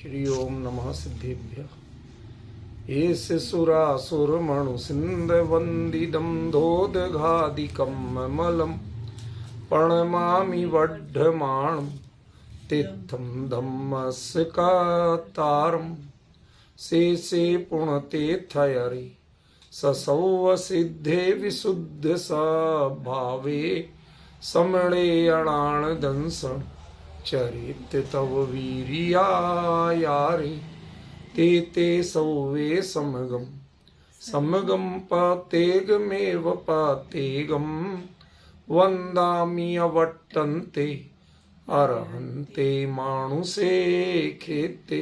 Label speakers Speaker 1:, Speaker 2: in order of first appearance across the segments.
Speaker 1: श्री ओम नमः सिद्धेभ्यः। ये सुरासुरमणु सिन्धवन्दिदं धोदघादिकं मलम् प्रणमामि वड्ढमाणं तीर्थं धम्मस्य कातारं शेषे पुण्यतीर्थयरि ससौव सिद्धे विशुद्ध स्वभावे समणे अणाण दंसन चरित तव वीर्यायारे ते ते सौवे समगम समगम पतेगमेव पतेगम वंदामि अवट्टन्ते अरहन्ते मानुषे खेते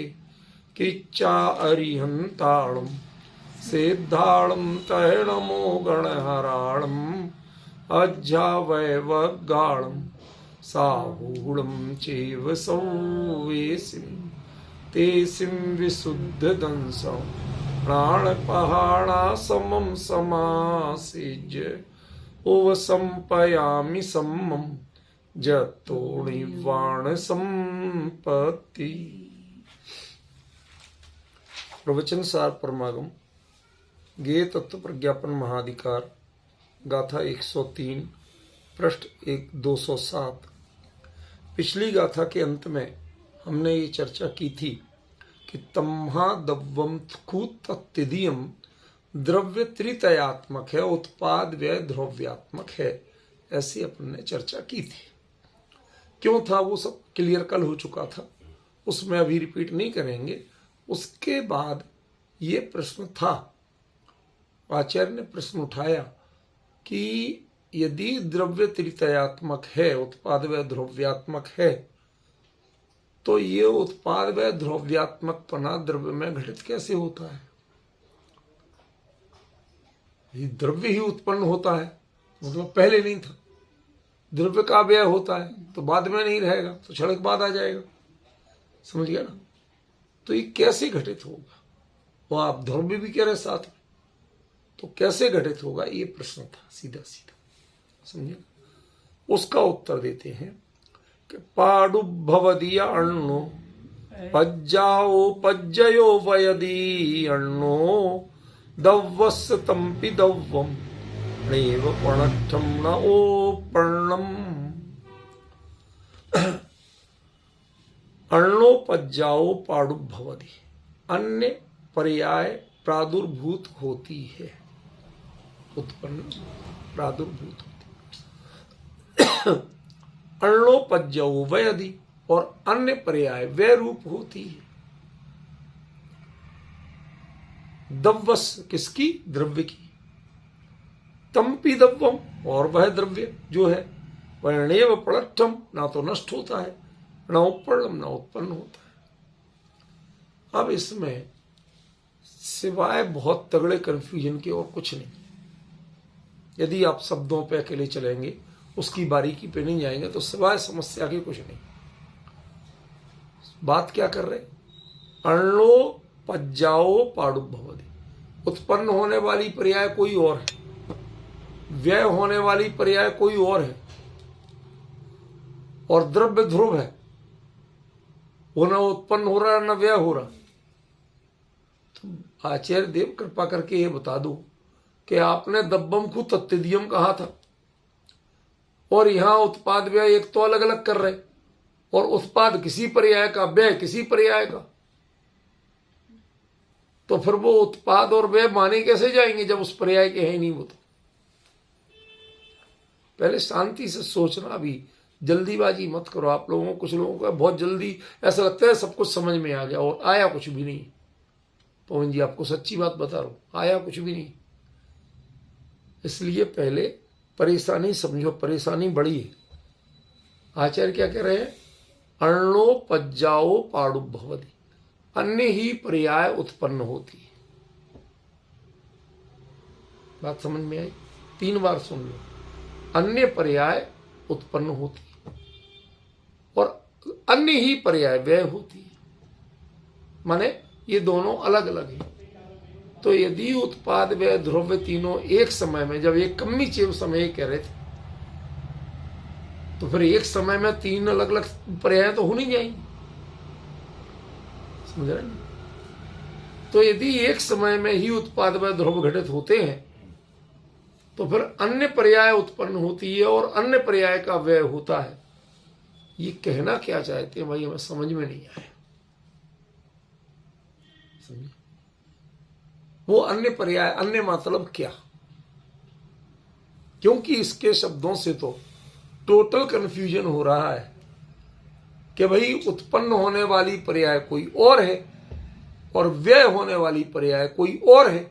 Speaker 1: किच्चा अरिहन्ताळं सिद्धाळं तैणमो गणहराळं अज्जावैवगाळं साहूढं चैव सौवेसिं तेसिं विशुद्धदंसं प्राणपहाणा समं समासिज्य उपसंपयामि सम्मं जतोणिवाण संपत्ति। प्रवचन सार परमागम गेय तत्व प्रज्ञापन महाधिकार गाथा 103 पृष्ठ 207। पिछली गाथा के अंत में हमने ये चर्चा की थी कि तम्हा दव्वम तत्तिदियम द्रव्य त्रितयात्मक है, उत्पाद व्यय द्रव्यात्मक है, ऐसी अपन ने चर्चा की थी। क्यों था वो सब क्लियर कल हो चुका था, उसमें अभी रिपीट नहीं करेंगे। उसके बाद ये प्रश्न था, आचार्य ने प्रश्न उठाया कि यदि द्रव्य त्रितयात्मक है, उत्पाद व्यय द्रव्यात्मक है, तो ये उत्पाद व्यय द्रव्यात्मकपना द्रव्य में घटित कैसे होता है? ये द्रव्य ही उत्पन्न होता है, मतलब पहले नहीं था। द्रव्य का व्यय होता है तो बाद में नहीं रहेगा, तो क्षण के बाद आ जाएगा, समझ गया ना? तो ये कैसे घटित होगा? वो आप द्रव्य भी कह रहे साथ में, तो कैसे घटित होगा, ये प्रश्न था सीधा सीधा, समझे? उसका उत्तर देते हैं कि पाडुभवदीय अण्णो पज्जाओ पज्जयो वयदी अण्णो दव्वस्य तम्पि दव्वम नैव पर्णठम न ओपर्णम। अण्णो पज्जाओ पाडुभवदी, अन्य पर्याय प्रादुर्भूत होती है, उत्पन्न प्रादुर्भूत होती। अण्णोपज्जौ वयदि, और अन्य पर्याय वे रूप होती है। दव्वस किसकी? द्रव्य की। तम्पि दव्वम, और वह द्रव्य जो है वर्णेव प्रणठम, ना तो नष्ट होता है, न उपर्णम, न उत्पन्न होता है। अब इसमें सिवाय बहुत तगड़े कंफ्यूजन के और कुछ नहीं। यदि आप शब्दों पे अकेले चलेंगे, उसकी बारीकी पे नहीं जाएंगे, तो सिवाय समस्या के कुछ नहीं। बात क्या कर रहे? अण्णो पज्जाओ पाडुभवदी, उत्पन्न होने वाली पर्याय कोई और है, व्यय होने वाली पर्याय कोई और है, और द्रव्य ध्रुव है, वो न उत्पन्न हो रहा न व्यय हो रहा। तो आचार्य देव कृपा करके ये बता दो कि आपने दब्बम को तत्तिदियम कहा था, और यहां उत्पाद व्यय एक तो अलग अलग कर रहे, और उत्पाद किसी पर्याय का, व्यय किसी पर्याय का, तो फिर वो उत्पाद और व्यय माने कैसे जाएंगे जब उस पर्याय के है ही नहीं? वो तो पहले शांति से सोचना, अभी जल्दीबाजी मत करो। आप लोगों को, कुछ लोगों को बहुत जल्दी ऐसा लगता है सब कुछ समझ में आ गया, और आया कुछ भी नहीं। पवन जी आपको सच्ची बात बता रहा हूं, आया कुछ भी नहीं। इसलिए पहले परेशानी समझो, परेशानी बड़ी है। आचार्य क्या कह रहे हैं? अण्णो पज्जाओ पाडुभवदी, अन्य ही पर्याय उत्पन्न होती है। बात समझ में आई? 3 बार सुन लो। अन्य पर्याय उत्पन्न होती है, और अन्य ही पर्याय व्यय होती है, माने ये दोनों अलग अलग है। तो यदि उत्पाद व्यय द्रव्य तीनों एक समय में, जब एक कम्मी चेव समय कह रहे थे, तो फिर एक समय में 3 अलग अलग पर्याय तो हो नहीं जाएंगे। समझ रहे हैं? तो यदि एक समय में ही उत्पाद व ध्रुव घटित होते हैं तो फिर अन्य पर्याय उत्पन्न होती है और अन्य पर्याय का व्यय होता है। ये कहना क्या चाहते हैं भाई, हमें समझ में नहीं आया। समझे? वो अन्य पर्याय, अन्य मतलब क्या? क्योंकि इसके शब्दों से तो टोटल कंफ्यूजन हो रहा है कि भाई उत्पन्न होने वाली पर्याय कोई और है और व्यय होने वाली पर्याय कोई और है,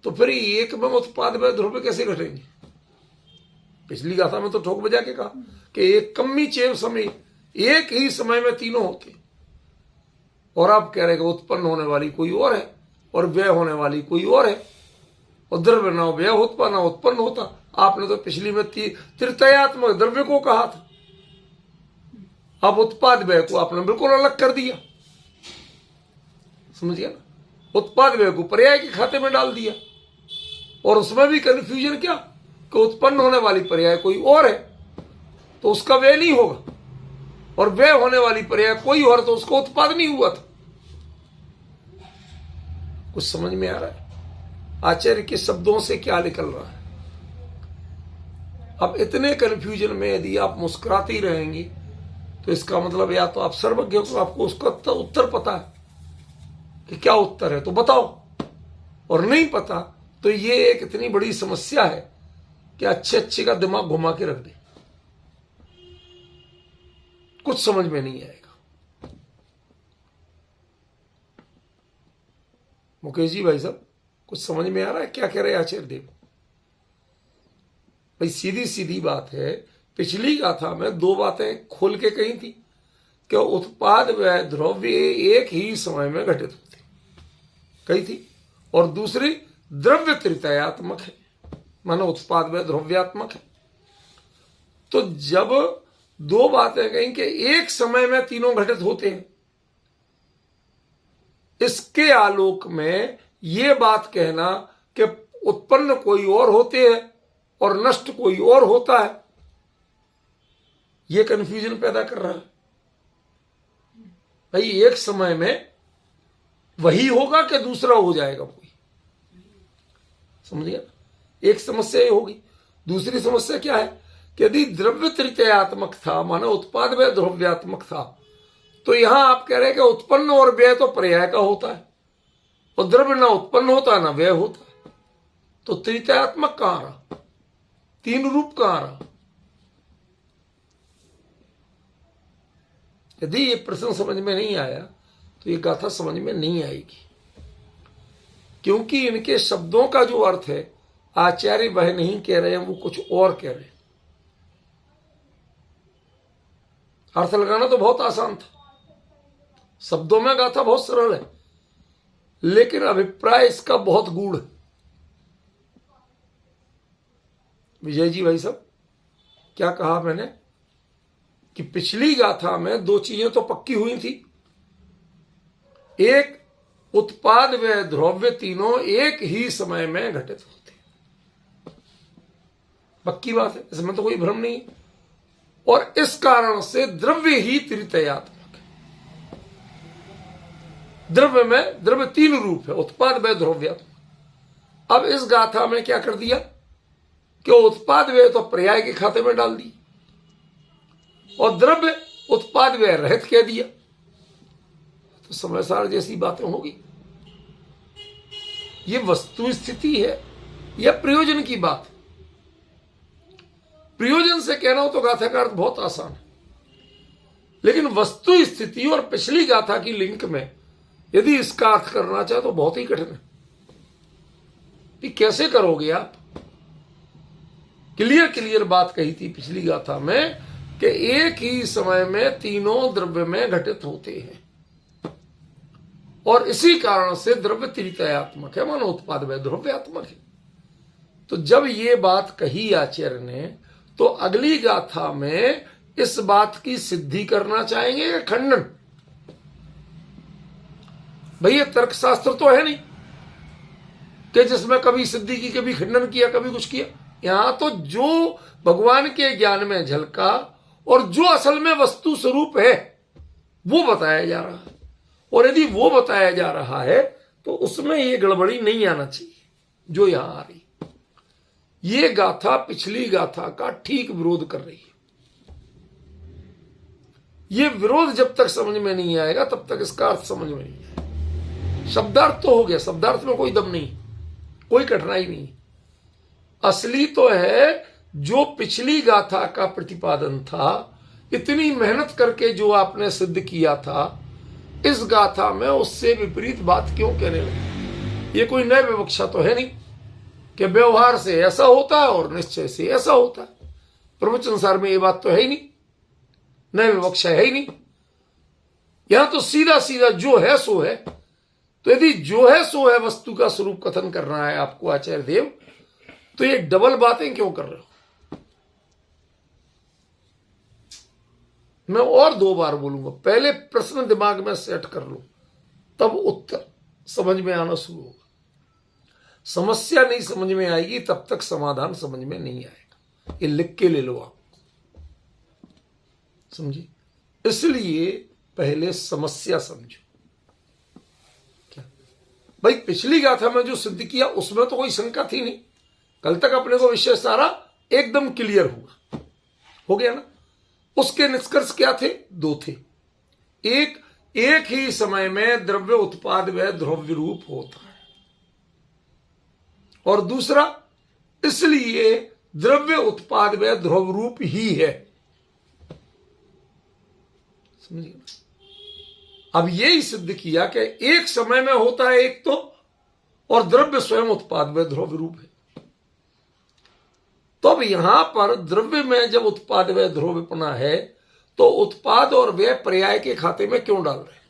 Speaker 1: तो फिर एक में उत्पाद व्यय ध्रुव कैसे घटेंगे? पिछली गाथा में तो ठोक बजा के कहा कि एक कम्मी चेव समय, एक ही समय में तीनों होते, और आप कह रहे कि उत्पन्न होने वाली कोई और है और व्यय होने वाली कोई और है, और द्रव्य ना व्यय होता ना उत्पन्न होता। आपने तो पिछली में तृतीयात्मक द्रव्य को कहा था, अब उत्पाद व्यय को आपने बिल्कुल अलग कर दिया। समझ गया ना? उत्पाद व्यय को पर्याय के खाते में डाल दिया, और उसमें भी कंफ्यूजन क्या कि उत्पन्न होने वाली पर्याय कोई और है तो उसका व्यय नहीं होगा, और व्यय होने वाली पर्याय कोई और तो उसको उत्पाद नहीं हुआ था। कुछ समझ में आ रहा है आचार्य के शब्दों से क्या निकल रहा है? अब इतने कंफ्यूजन में यदि आप मुस्कुराते ही रहेंगे तो इसका मतलब या तो आप सर्वज्ञ हो, आपको उसका उत्तर पता है कि क्या उत्तर है तो बताओ, और नहीं पता तो ये एक इतनी बड़ी समस्या है कि अच्छे अच्छे का दिमाग घुमा के रख दे, कुछ समझ में नहीं आएगा। मुकेश जी भाई साहब, कुछ समझ में आ रहा है क्या कह रहे हैं आचार्य देव? भाई सीधी सीधी बात है, पिछली गाथा में दो बातें खोल के कही थी कि उत्पाद व द्रव्य एक ही समय में घटित होते कही थी, और दूसरी द्रव्य तृतीयात्मक है, मानो उत्पाद व द्रव्यात्मक है। तो जब दो बातें कहीं कि एक समय में तीनों घटित होते हैं, इसके आलोक में ये बात कहना कि उत्पन्न कोई और होते हैं और नष्ट कोई और होता है, ये कंफ्यूजन पैदा कर रहा है। भाई एक समय में वही होगा कि दूसरा हो जाएगा कोई? समझिए, एक समस्या ये होगी। दूसरी समस्या क्या है कि यदि द्रव्य तृतीयात्मक था, माना उत्पाद व्यय द्रव्यात्मक था, तो यहां आप कह रहे हैं कि उत्पन्न और व्यय तो पर्याय का होता है, और द्रव्य ना उत्पन्न होता ना व्यय होता है, तो तृतीयात्मक कहां रहा? तीन रूप कहां रहा? यदि ये प्रश्न समझ में नहीं आया तो ये गाथा समझ में नहीं आएगी, क्योंकि इनके शब्दों का जो अर्थ है आचार्य वह नहीं कह रहे हैं, वो कुछ और कह रहे हैं। अर्थ लगाना तो बहुत आसान था, शब्दों में गाथा बहुत सरल है, लेकिन अभिप्राय इसका बहुत गूढ़ है। विजय जी भाई साहब, क्या कहा मैंने कि पिछली गाथा में दो चीजें तो पक्की हुई थी, एक उत्पाद व द्रव्य तीनों एक ही समय में घटित होते, पक्की बात है, इसमें तो कोई भ्रम नहीं है, और इस कारण से द्रव्य ही तृतीयात्मक है। द्रव्य में द्रव्य तीन रूप है, उत्पाद व द्रव्यात्मक। अब इस गाथा में क्या कर दिया कि उत्पाद व्यय तो पर्याय के खाते में डाल दी और द्रव्य उत्पाद व्यय रहित कह दिया, तो समयसार जैसी बातें होगी। ये वस्तु स्थिति है या प्रयोजन की बात? प्रयोजन से कहना हो तो गाथा का अर्थ बहुत आसान है, लेकिन वस्तु स्थिति और पिछली गाथा की लिंक में यदि इसका अर्थ करना चाहे तो बहुत ही कठिन है। कि कैसे करोगे आप? क्लियर बात कही थी पिछली गाथा में कि एक ही समय में तीनों द्रव्य में घटित होते हैं, और इसी कारण से द्रव्य तृतीयात्मक है, मानो उत्पाद व द्रव्यात्मक है। तो जब ये बात कही आचार्य ने, तो अगली गाथा में इस बात की सिद्धि करना चाहेंगे या खंडन? भैया तर्कशास्त्र तो है नहीं कि जिसमें कभी सिद्धि की, कभी खंडन किया, कभी कुछ किया। यहां तो जो भगवान के ज्ञान में झलका और जो असल में वस्तु स्वरूप है वो बताया जा रहा है। और यदि वो बताया जा रहा है तो उसमें ये गड़बड़ी नहीं आना चाहिए जो यहां आ रही। ये गाथा पिछली गाथा का ठीक विरोध कर रही है। ये विरोध जब तक समझ में नहीं आएगा तब तक इसका अर्थ समझ में नहीं आएगा। शब्दार्थ तो हो गया, शब्दार्थ में कोई दम नहीं, कोई कठिनाई नहीं। असली तो है जो पिछली गाथा का प्रतिपादन था, इतनी मेहनत करके जो आपने सिद्ध किया था, इस गाथा में उससे विपरीत बात क्यों कहने लगे? ये कोई नई विवक्षा तो है नहीं कि व्यवहार से ऐसा होता है और निश्चय से ऐसा होता है। प्रवचन सार में ये बात तो है ही नहीं, नई विवक्षा है ही नहीं। यहां तो सीधा सीधा जो है सो है। तो यदि जो है सो है वस्तु का स्वरूप कथन करना है आपको आचार्य देव, तो ये डबल बातें क्यों कर रहे हो? मैं और 2 बार बोलूंगा, पहले प्रश्न दिमाग में सेट कर लो, तब उत्तर समझ में आना शुरू होगा। समस्या नहीं समझ में आएगी तब तक समाधान समझ में नहीं आएगा। ये लिख के ले लो आप, समझे? इसलिए पहले समस्या समझो। क्या भाई, पिछली गाथा में जो सिद्ध किया उसमें तो कोई शंका थी नहीं। कल तक अपने को विषय सारा एकदम क्लियर हुआ, हो गया ना। उसके निष्कर्ष क्या थे? 2 थे। एक ही समय में द्रव्य उत्पाद व द्रव्य रूप होता है, और दूसरा इसलिए द्रव्य उत्पाद व द्रव्य रूप ही है। समझिए? अब यही सिद्ध किया कि एक समय में होता है एक तो, और द्रव्य स्वयं उत्पाद व द्रव्य रूप है। तो अब यहां पर द्रव्य में जब उत्पाद व द्रव्यपना है तो उत्पाद और व्यय पर्याय के खाते में क्यों डाल रहे हैं?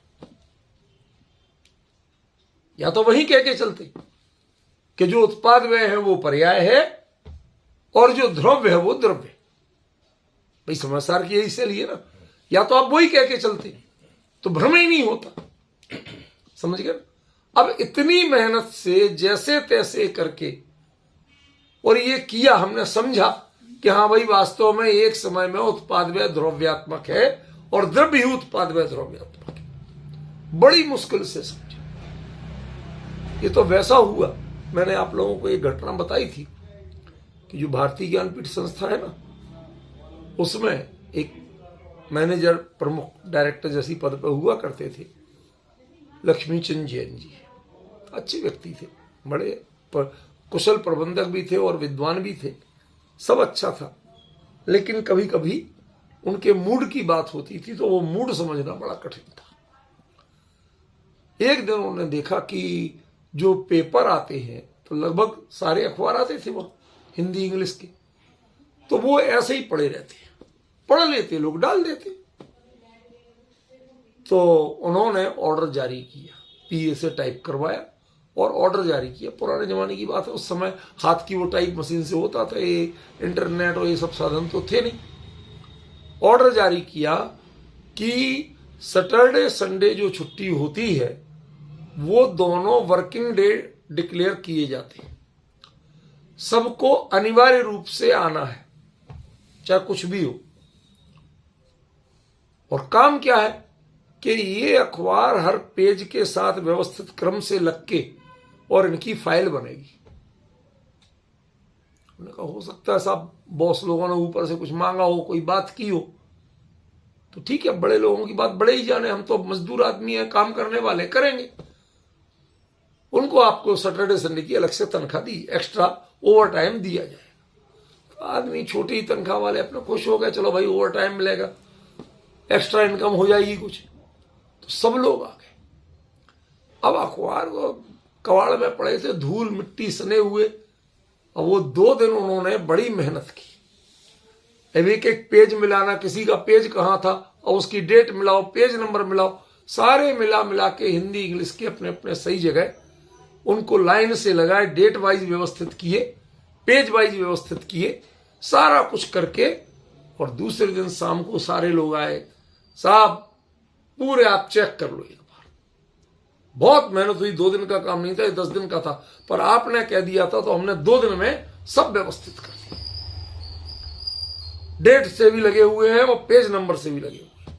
Speaker 1: या तो वही कह के चलते कि जो उत्पाद व्यय है वो पर्याय है और जो द्रव्य है वो द्रव्य। भाई समाचार की यही शैली है ना। या तो आप वही कह के चलते तो भ्रम ही नहीं होता। समझ गए? अब इतनी मेहनत से जैसे तैसे करके और ये किया, हमने समझा कि हाँ भाई वास्तव में एक समय में उत्पाद व्यय द्रव्यात्मक है और द्रव्य ही उत्पाद व्यय द्रव्यात्मक है। बड़ी मुश्किल से समझा। ये तो वैसा हुआ, मैंने आप लोगों को एक घटना बताई थी कि जो भारतीय ज्ञानपीठ संस्था है ना, उसमें एक मैनेजर प्रमुख डायरेक्टर जैसी पद पर हुआ करते थे लक्ष्मीचंद जैन जी। अच्छे व्यक्ति थे, बड़े कुशल प्रबंधक भी थे और विद्वान भी थे, सब अच्छा था। लेकिन कभी कभी उनके मूड की बात होती थी तो वो मूड समझना बड़ा कठिन था। एक दिन उन्होंने देखा कि जो पेपर आते हैं तो लगभग सारे अखबार आते थे वो हिंदी इंग्लिश के, तो वो ऐसे ही पड़े रहते, पढ़ लेते लोग, डाल देते। तो उन्होंने ऑर्डर जारी किया, पीए से टाइप करवाया और ऑर्डर जारी किया। पुराने जमाने की बात है, उस समय हाथ की वो टाइप मशीन से होता था, ये इंटरनेट और ये सब साधन तो थे नहीं। ऑर्डर जारी किया कि सैटरडे संडे जो छुट्टी होती है वो दोनों वर्किंग डे डिक्लेयर किए जाते हैं। सबको अनिवार्य रूप से आना है, चाहे कुछ भी हो। और काम क्या है कि ये अखबार हर पेज के साथ व्यवस्थित क्रम से लग के और इनकी फाइल बनेगी। उन्होंने कहा हो सकता है साहब बॉस लोगों ने ऊपर से कुछ मांगा हो, कोई बात की हो, तो ठीक है, बड़े लोगों की बात बड़े ही जाने, हम तो मजदूर आदमी हैं, काम करने वाले, करेंगे। उनको आपको सैटरडे संडे की अलग से तनख्वाह दी, एक्स्ट्रा ओवर टाइम दिया जाएगा। तो आदमी छोटी तनख्वाह वाले अपने खुश हो गए, चलो भाई ओवर टाइम मिलेगा, एक्स्ट्रा इनकम हो जाएगी कुछ। तो सब लोग आ गए। अब अखबार को कबाड़ में पड़े थे, धूल मिट्टी सने हुए। अब वो 2 दिन उन्होंने बड़ी मेहनत की। अब एक एक पेज मिलाना, किसी का पेज कहाँ था और उसकी डेट मिलाओ, पेज नंबर मिलाओ, सारे मिला के हिंदी इंग्लिश के अपने अपने सही जगह उनको लाइन से लगाए, डेट वाइज व्यवस्थित किए, पेज वाइज व्यवस्थित किए, सारा कुछ करके। और दूसरे दिन शाम को सारे लोग आए, साहब पूरे आप चेक कर लो एक बार। बहुत मेहनत हुई, 2 दिन का काम नहीं था, 10 दिन का था, पर आपने कह दिया था तो हमने 2 दिन में सब व्यवस्थित कर दिया। डेट से भी लगे हुए हैं और पेज नंबर से भी लगे हुए हैं।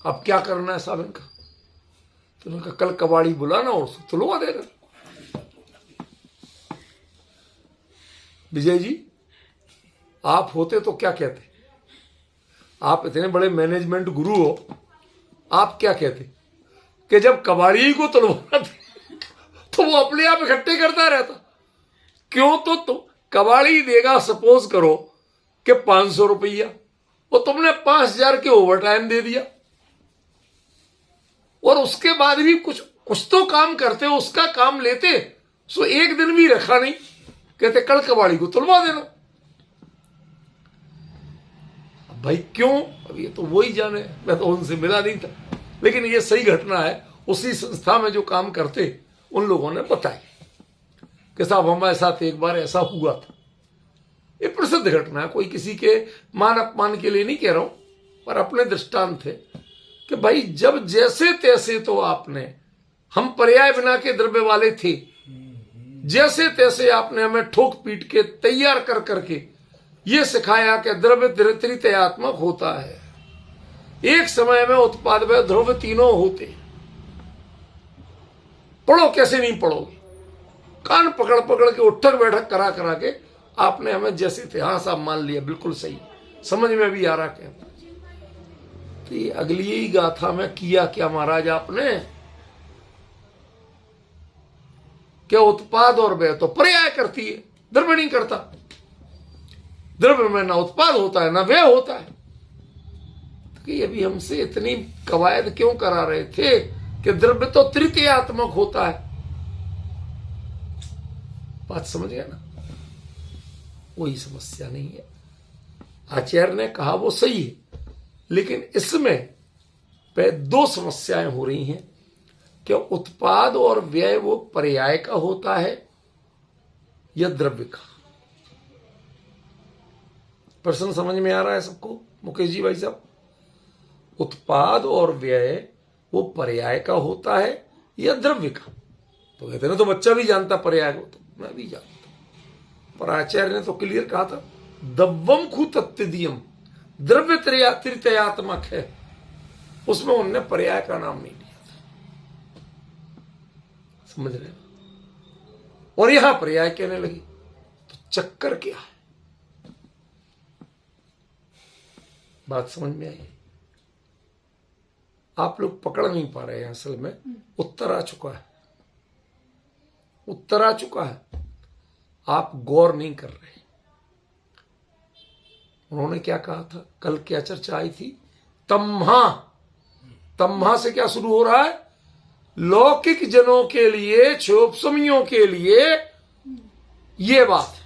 Speaker 1: अब क्या करना है साहब इनका? तो उन्होंने कहा कल कबाड़ी बुलाना और उसको तुलवा देना। विजय जी आप होते तो क्या कहते? आप इतने बड़े मैनेजमेंट गुरु हो, आप क्या कहते कि जब कबाड़ी को तुलवाना तो वो अपने आप इकट्ठे करता रहता? क्यों? तो कबाड़ी देगा सपोज करो कि 500 रुपया, और तुमने 5000 के ओवर टाइम दे दिया, और उसके बाद भी कुछ तो काम करते हो, उसका काम लेते, सो एक दिन भी रखा नहीं, कहते कल कबाड़ी को तुलवा देना। अब भाई क्यों? अब ये तो वही जाने, मैं तो उनसे मिला नहीं था, लेकिन ये सही घटना है। उसी संस्था में जो काम करते उन लोगों ने बताया कि साहब हमारे साथ एक बार ऐसा हुआ था। ये प्रसिद्ध घटना है, कोई किसी के मान अपमान के लिए नहीं कह रहा हूं, पर अपने दृष्टांत थे कि भाई जब जैसे तैसे तो आपने, हम पर्याय बिना के द्रव्य वाले थे, जैसे तैसे आपने हमें ठोक पीट के तैयार कर करके ये सिखाया कि द्रव्य तृतीयात्मक होता है। एक समय में उत्पाद व ध्रुव तीनों होते। पढ़ो कैसे नहीं पढ़ोगे? कान पकड़ पकड़ के उठक बैठक करा करा के आपने हमें जैसे थे, हाँ साहब मान लिया, बिल्कुल सही, समझ में भी आ रहा क्या। तो ये अगली ही गाथा में किया क्या महाराज आपने? क्या उत्पाद और व्यय तो पर्याय करती है, द्रव्य नहीं करता। द्रव्य में ना उत्पाद होता है ना व्यय होता है। तो ये भी हमसे इतनी कवायद क्यों करा रहे थे कि द्रव्य तो तृतीयात्मक होता है? बात समझ गया ना? कोई समस्या नहीं है। आचार्य ने कहा वो सही है, लेकिन इसमें पे दो समस्याएं हो रही हैं कि उत्पाद और व्यय वो पर्याय का होता है या द्रव्य का। प्रश्न समझ में आ रहा है सबको मुकेश जी भाई साहब? उत्पाद और व्यय वो पर्याय का होता है या द्रव्य का? तो कहते ना तो बच्चा भी जानता पर्याय को, तो मैं भी जानता, पर आचार्य ने तो क्लियर कहा था दव्वम खु तत्दियम, द्रव्य तृतीयात्मक है, उसमें उनने पर्याय का नाम नहीं लिया था। समझ रहे? और यहां पर्याय कहने लगी, तो चक्कर क्या है? बात समझ में आई? आप लोग पकड़ नहीं पा रहे हैं, असल में उत्तर आ चुका है, उत्तर आ चुका है, आप गौर नहीं कर रहे। उन्होंने क्या कहा था? कल क्या चर्चा आई थी? तम्हा, तम्हा से क्या शुरू हो रहा है? लौकिक जनों के लिए, क्षोभसमियों के लिए ये बात है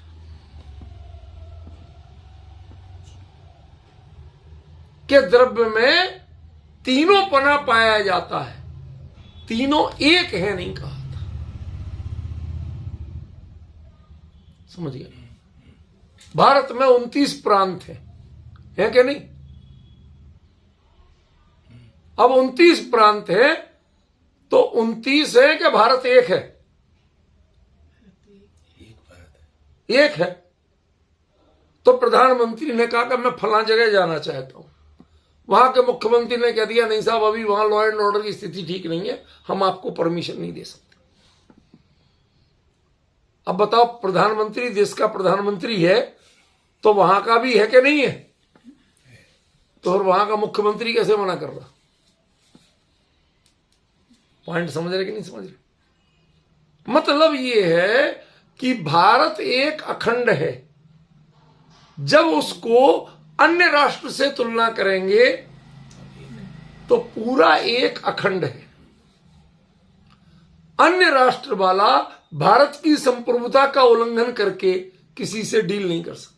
Speaker 1: कि द्रव्य में तीनों पना पाया जाता है, तीनों एक है नहीं कहा था। समझ गया? भारत में 29 प्रांत हैं क्या नहीं? अब 29 प्रांत हैं तो 29 है कि भारत एक है? एक है। तो प्रधानमंत्री ने कहा कि मैं फला जगह जाना चाहता हूं, वहां के मुख्यमंत्री ने कह दिया नहीं साहब अभी वहां लॉ एंड ऑर्डर की स्थिति ठीक नहीं है, हम आपको परमिशन नहीं दे सकते। अब बताओ, प्रधानमंत्री देश का प्रधानमंत्री है तो वहां का भी है कि नहीं है? तो और वहां का मुख्यमंत्री कैसे मना कर रहा? पॉइंट समझ रहे कि नहीं समझ रहे? मतलब ये है कि भारत एक अखंड है। जब उसको अन्य राष्ट्र से तुलना करेंगे तो पूरा एक अखंड है। अन्य राष्ट्र वाला भारत की संप्रभुता का उल्लंघन करके किसी से डील नहीं कर सकता।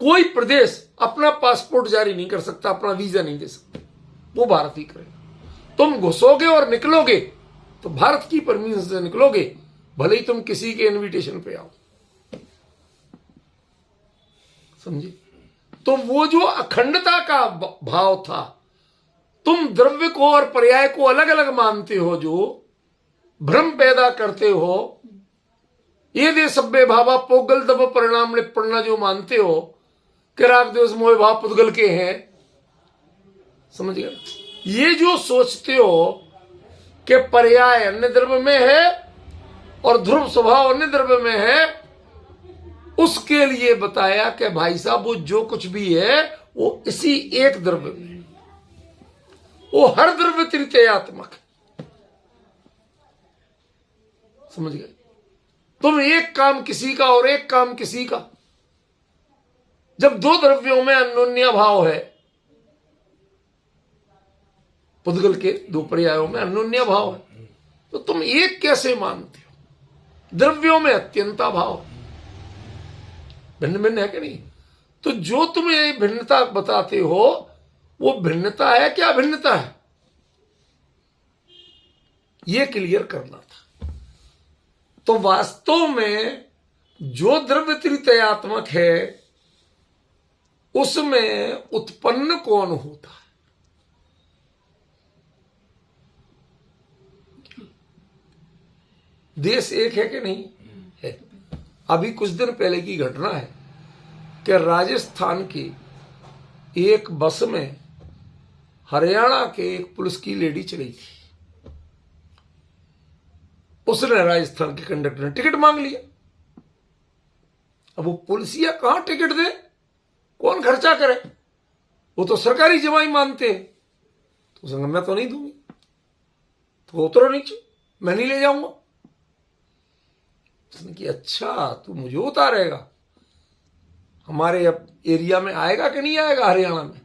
Speaker 1: कोई प्रदेश अपना पासपोर्ट जारी नहीं कर सकता, अपना वीजा नहीं दे सकता, वो भारत ही करेगा। तुम घुसोगे और निकलोगे तो भारत की परमिशन से निकलोगे, भले ही तुम किसी के इनविटेशन पे आओ। समझे? तो वो जो अखंडता का भाव था, तुम द्रव्य को और पर्याय को अलग अलग मानते हो, जो भ्रम पैदा करते हो, ये दे सभ्य भावा पोगल दब परिणाम लिपड़ना जो मानते हो, कि राग द्वेष मोह भाव पुद्गल के हैं। समझ गए? ये जो सोचते हो कि पर्याय अन्य द्रव्य में है और ध्रुव स्वभाव अन्य द्रव्य में है, उसके लिए बताया कि भाई साहब वो जो कुछ भी है वो इसी एक द्रव्य में, वो हर द्रव्य तृतीयात्मक है। समझ गए? तुम एक काम किसी का और एक काम किसी का, जब दो द्रव्यों में अन्योन्य भाव है, पुद्गल के दो पर्यायों में अन्योन्य भाव है, तो तुम एक कैसे मानते हो? द्रव्यों में अत्यंता भाव, भिन्न भिन्न है कि नहीं? तो जो तुम ये भिन्नता बताते हो वो भिन्नता है क्या भिन्नता है, ये क्लियर करना था। तो वास्तव में जो द्रव्य तृतीयात्मक है उसमें उत्पन्न कौन होता है? देश एक है कि नहीं है? अभी कुछ दिन पहले की घटना है कि राजस्थान की एक बस में हरियाणा के एक पुलिस की लेडी चली थी। उसने राजस्थान के कंडक्टर ने टिकट मांग लिया। अब वो पुलिसिया कहां टिकट दे, कौन खर्चा करे? वो तो सरकारी जमाई मानते हैं। तो उसने मैं तो नहीं दूंगी, तो उतरो नीचे, मैं नहीं ले जाऊंगा। उसने कि अच्छा तू मुझे उतारेगा, हमारे एरिया में आएगा कि नहीं आएगा हरियाणा में?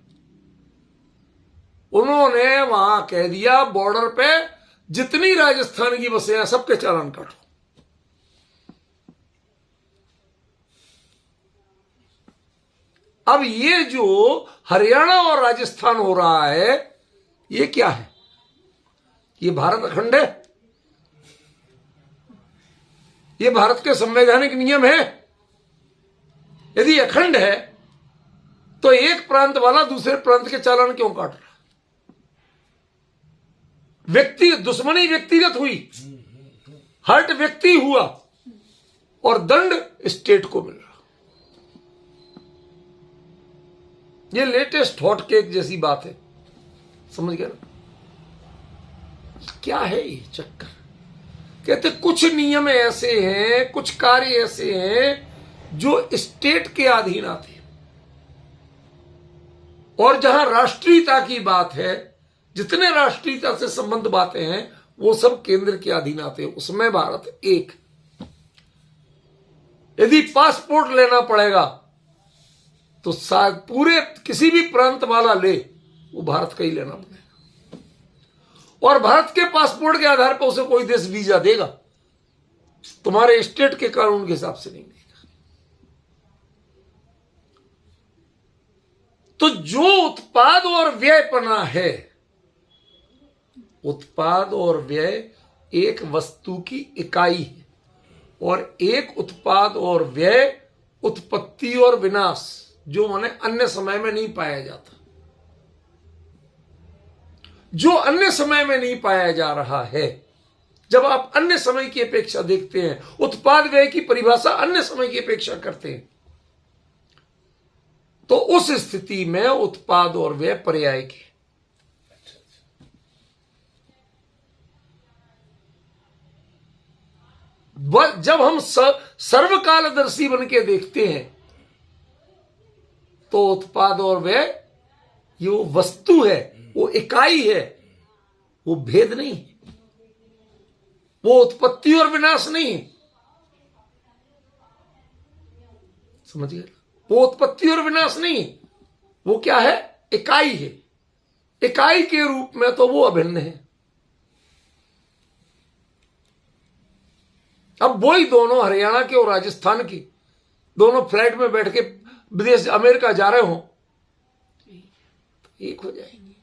Speaker 1: उन्होंने वहां कह दिया बॉर्डर पे जितनी राजस्थान की बसें हैं सबके चालान काटो। अब ये जो हरियाणा और राजस्थान हो रहा है ये क्या है? ये भारत अखंड है? ये भारत के संवैधानिक नियम है? यदि अखंड है तो एक प्रांत वाला दूसरे प्रांत के चालान क्यों काट रहा? व्यक्ति दुश्मनी व्यक्तिगत हुई, हर्ट व्यक्ति हुआ और दंड स्टेट को मिल रहा। ये लेटेस्ट हॉट केक जैसी बात है। समझ गए ना? क्या है ये चक्कर? कहते कुछ नियम ऐसे हैं, कुछ कार्य ऐसे हैं जो स्टेट के अधीन आते हैं, और जहां राष्ट्रीयता की बात है, जितने राष्ट्रीयता से संबंध बातें हैं वो सब केंद्र के अधीन आते हैं। उसमें भारत एक। यदि पासपोर्ट लेना पड़ेगा तो पूरे किसी भी प्रांत वाला ले, वो भारत का ही लेना पड़ेगा, और भारत के पासपोर्ट के आधार पर उसे कोई देश वीजा देगा, तुम्हारे स्टेट के कानून के हिसाब से नहीं देगा। तो जो उत्पाद और व्ययपना है, उत्पाद और व्यय एक वस्तु की इकाई है, और एक उत्पाद और व्यय उत्पत्ति और विनाश, जो माने अन्य समय में नहीं पाया जाता। जो अन्य समय में नहीं पाया जा रहा है, जब आप अन्य समय की अपेक्षा देखते हैं, उत्पाद व्यय की परिभाषा अन्य समय की अपेक्षा करते हैं, तो उस स्थिति में उत्पाद और व्यय पर्याय के। जब हम सर्वकालदर्शी बन के देखते हैं तो उत्पाद और व्यय ये वो वस्तु है, वो इकाई है, वो भेद नहीं है, वो उत्पत्ति और विनाश नहीं है। समझ गए? वो उत्पत्ति और विनाश नहीं है, वो क्या है? इकाई है। इकाई के रूप में तो वो अभिन्न है। अब वही दोनों हरियाणा के और राजस्थान की दोनों फ्लाइट में बैठ के विदेश अमेरिका जा रहे हो तो एक हो जाएंगे।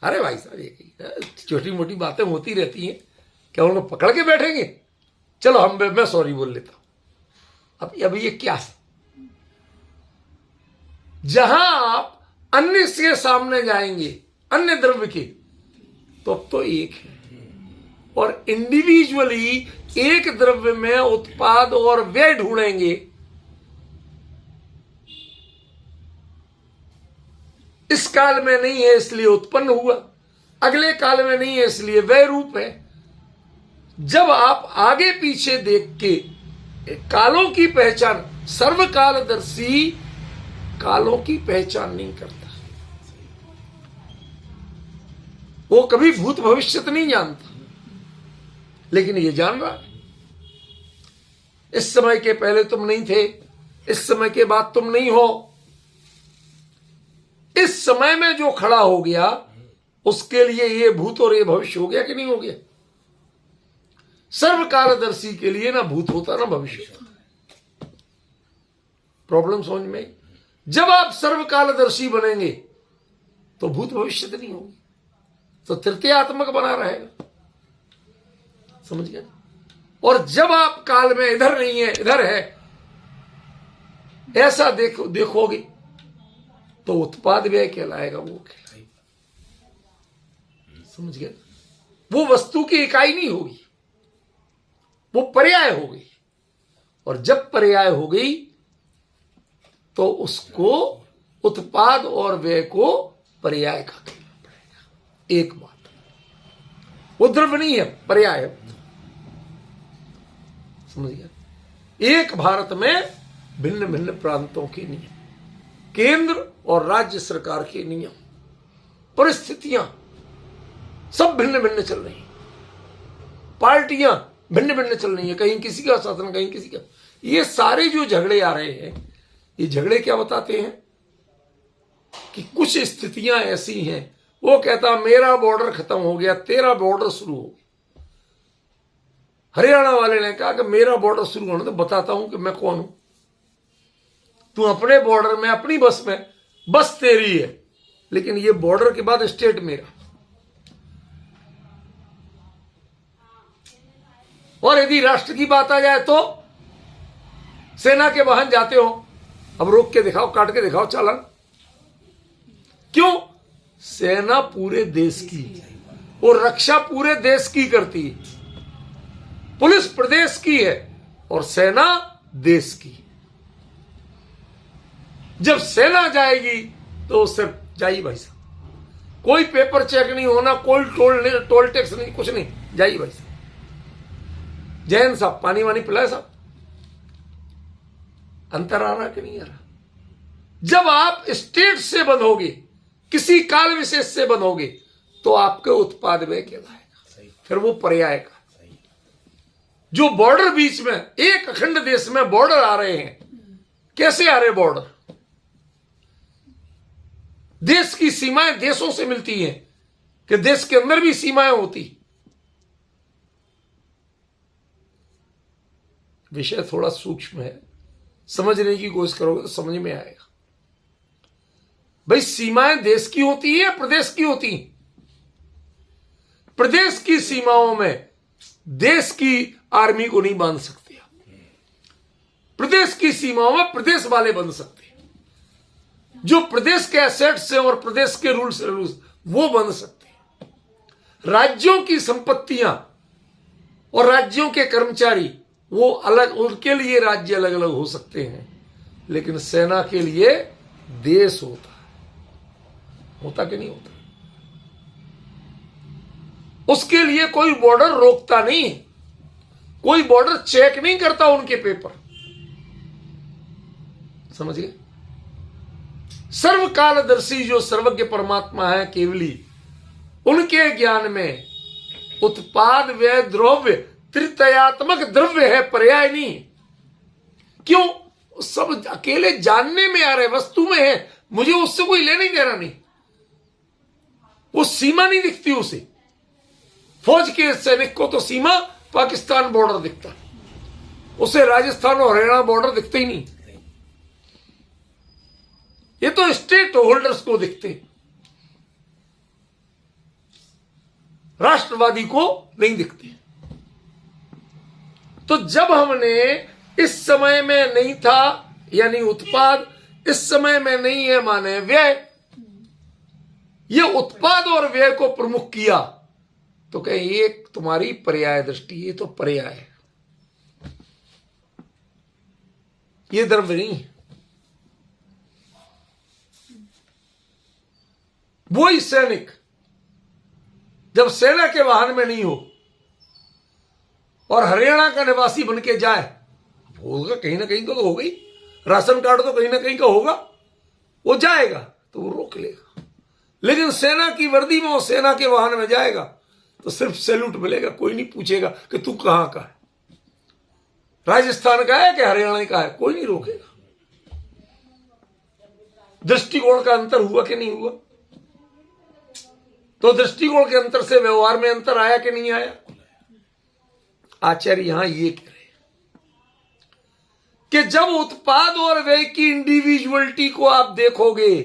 Speaker 1: अरे भाई साहब ये छोटी मोटी बातें होती रहती हैं, क्या उनको पकड़ के बैठेंगे? चलो मैं सॉरी बोल लेता हूं। अब ये क्या है? जहां आप अन्य के सामने जाएंगे, अन्य द्रव्य के, तो अब तो एक है, और इंडिविजुअली एक द्रव्य में उत्पाद और व्यय ढूंढेंगे इस काल में नहीं है इसलिए उत्पन्न हुआ, अगले काल में नहीं है इसलिए वह रूप है। जब आप आगे पीछे देख के कालों की पहचान, सर्वकालदर्शी कालों की पहचान नहीं करता, वो कभी भूत भविष्य नहीं जानता, लेकिन ये जान रहा है इस समय के पहले तुम नहीं थे, इस समय के बाद तुम नहीं हो। इस समय में जो खड़ा हो गया उसके लिए ये भूत और ये भविष्य हो गया कि नहीं हो गया? सर्वकालदर्शी के लिए ना भूत होता ना भविष्य होता। प्रॉब्लम समझ में? जब आप सर्वकालदर्शी बनेंगे तो भूत भविष्य नहीं होगी, तो तृतीयात्मक बना रहेगा। समझ गए? और जब आप काल में इधर नहीं है इधर है ऐसा देखोगे तो उत्पाद व्यय कहलाएगा, वो कहलाएगा। समझ गए? वो वस्तु की इकाई नहीं होगी, वो पर्याय हो गई। और जब पर्याय हो गई तो उसको उत्पाद और व्यय को पर्याय का कहना पड़ेगा। एक बात, वो द्रव्य नहीं है, पर्याय है। समझ गया? एक भारत में भिन्न भिन्न प्रांतों के नियम, केंद्र और राज्य सरकार के नियम, परिस्थितियां सब भिन्न भिन्न चल रही हैं, पार्टियां भिन्न भिन्न चल रही है, कहीं किसी का शासन कहीं किसी का। ये सारे जो झगड़े आ रहे हैं, ये झगड़े क्या बताते हैं कि कुछ स्थितियां ऐसी हैं, वो कहता मेरा बॉर्डर खत्म हो गया, तेरा बॉर्डर शुरू हो गया। हरियाणा वाले ने कहा कि मेरा बॉर्डर शुरू होने तो बताता हूं कि मैं कौन हूं। तू अपने बॉर्डर में अपनी बस में, बस तेरी है, लेकिन ये बॉर्डर के बाद स्टेट मेरा। और यदि राष्ट्र की बात आ जाए तो सेना के वाहन जाते हो, अब रोक के दिखाओ, काट के दिखाओ चालान। क्यों? सेना पूरे देश की और रक्षा पूरे देश की करती है। पुलिस प्रदेश की है और सेना देश की। जब सेना जाएगी तो उससे जाइए भाई साहब, कोई पेपर चेक नहीं होना, कोई टोल टैक्स नहीं, कुछ नहीं, जाइए भाई साहब। जैन साहब पानी वानी पिलाए साहब। अंतर आ रहा कि नहीं आ रहा? जब आप स्टेट से बंधोगे, किसी काल विशेष से बंधोगे, तो आपके उत्पाद में कहलाएगा, फिर वो पर्याय का। जो बॉर्डर बीच में, एक अखंड देश में बॉर्डर आ रहे हैं, कैसे आ रहे बॉर्डर? देश की सीमाएं देशों से मिलती हैं कि देश के अंदर भी सीमाएं होती। विषय थोड़ा सूक्ष्म है, समझने की कोशिश करोगे तो समझ में आएगा। भाई सीमाएं देश की होती है या प्रदेश की होती है? प्रदेश की सीमाओं में देश की आर्मी को नहीं बांध सकते आप। प्रदेश की सीमाओं में प्रदेश वाले बंध सकते हैं, जो प्रदेश के एसेट्स हैं और प्रदेश के रूल्स वो बंध सकते हैं। राज्यों की संपत्तियां और राज्यों के कर्मचारी वो अलग, उनके लिए राज्य अलग अलग हो सकते हैं, लेकिन सेना के लिए देश होता है। होता कि नहीं होता? उसके लिए कोई बॉर्डर रोकता नहीं, कोई बॉर्डर चेक नहीं करता उनके पेपर। समझिए? सर्वकालदर्शी जो सर्वज्ञ परमात्मा है केवली, उनके ज्ञान में उत्पाद व्यय द्रव्य तृतीयात्मक द्रव्य है, पर्याय नहीं। क्यों? सब अकेले जानने में आ रहे, वस्तु में है, मुझे उससे कोई लेना ही देना नहीं। वो सीमा नहीं दिखती उसे। फौज के सैनिक को तो सीमा पाकिस्तान बॉर्डर दिखता, उसे राजस्थान और हरियाणा बॉर्डर दिखते ही नहीं। ये तो स्टेट होल्डर्स को दिखते, राष्ट्रवादी को नहीं दिखते। तो जब हमने इस समय में नहीं था यानी उत्पाद, इस समय में नहीं है माने व्यय, ये उत्पाद और व्यय को प्रमुख किया, तो कहें ये तुम्हारी पर्याय दृष्टि, ये तो पर्याय है, ये द्रव्य नहीं है। वही सैनिक जब सेना के वाहन में नहीं हो और हरियाणा का निवासी बन के जाए, होगा कहीं ना कहीं तो हो गई, राशन कार्ड तो कहीं ना कहीं का होगा, वो जाएगा तो वो रोक लेगा। लेकिन सेना की वर्दी में वो सेना के वाहन में जाएगा तो सिर्फ सैल्यूट मिलेगा, कोई नहीं पूछेगा कि तू कहां का है, राजस्थान का है कि हरियाणा का है, कोई नहीं रोकेगा। दृष्टिकोण का अंतर हुआ कि नहीं हुआ? तो दृष्टिकोण के अंतर से व्यवहार में अंतर आया कि नहीं आया? आचार्य यहां ये कह रहे हैं कि जब उत्पाद और व्यय की इंडिविजुअलिटी को आप देखोगे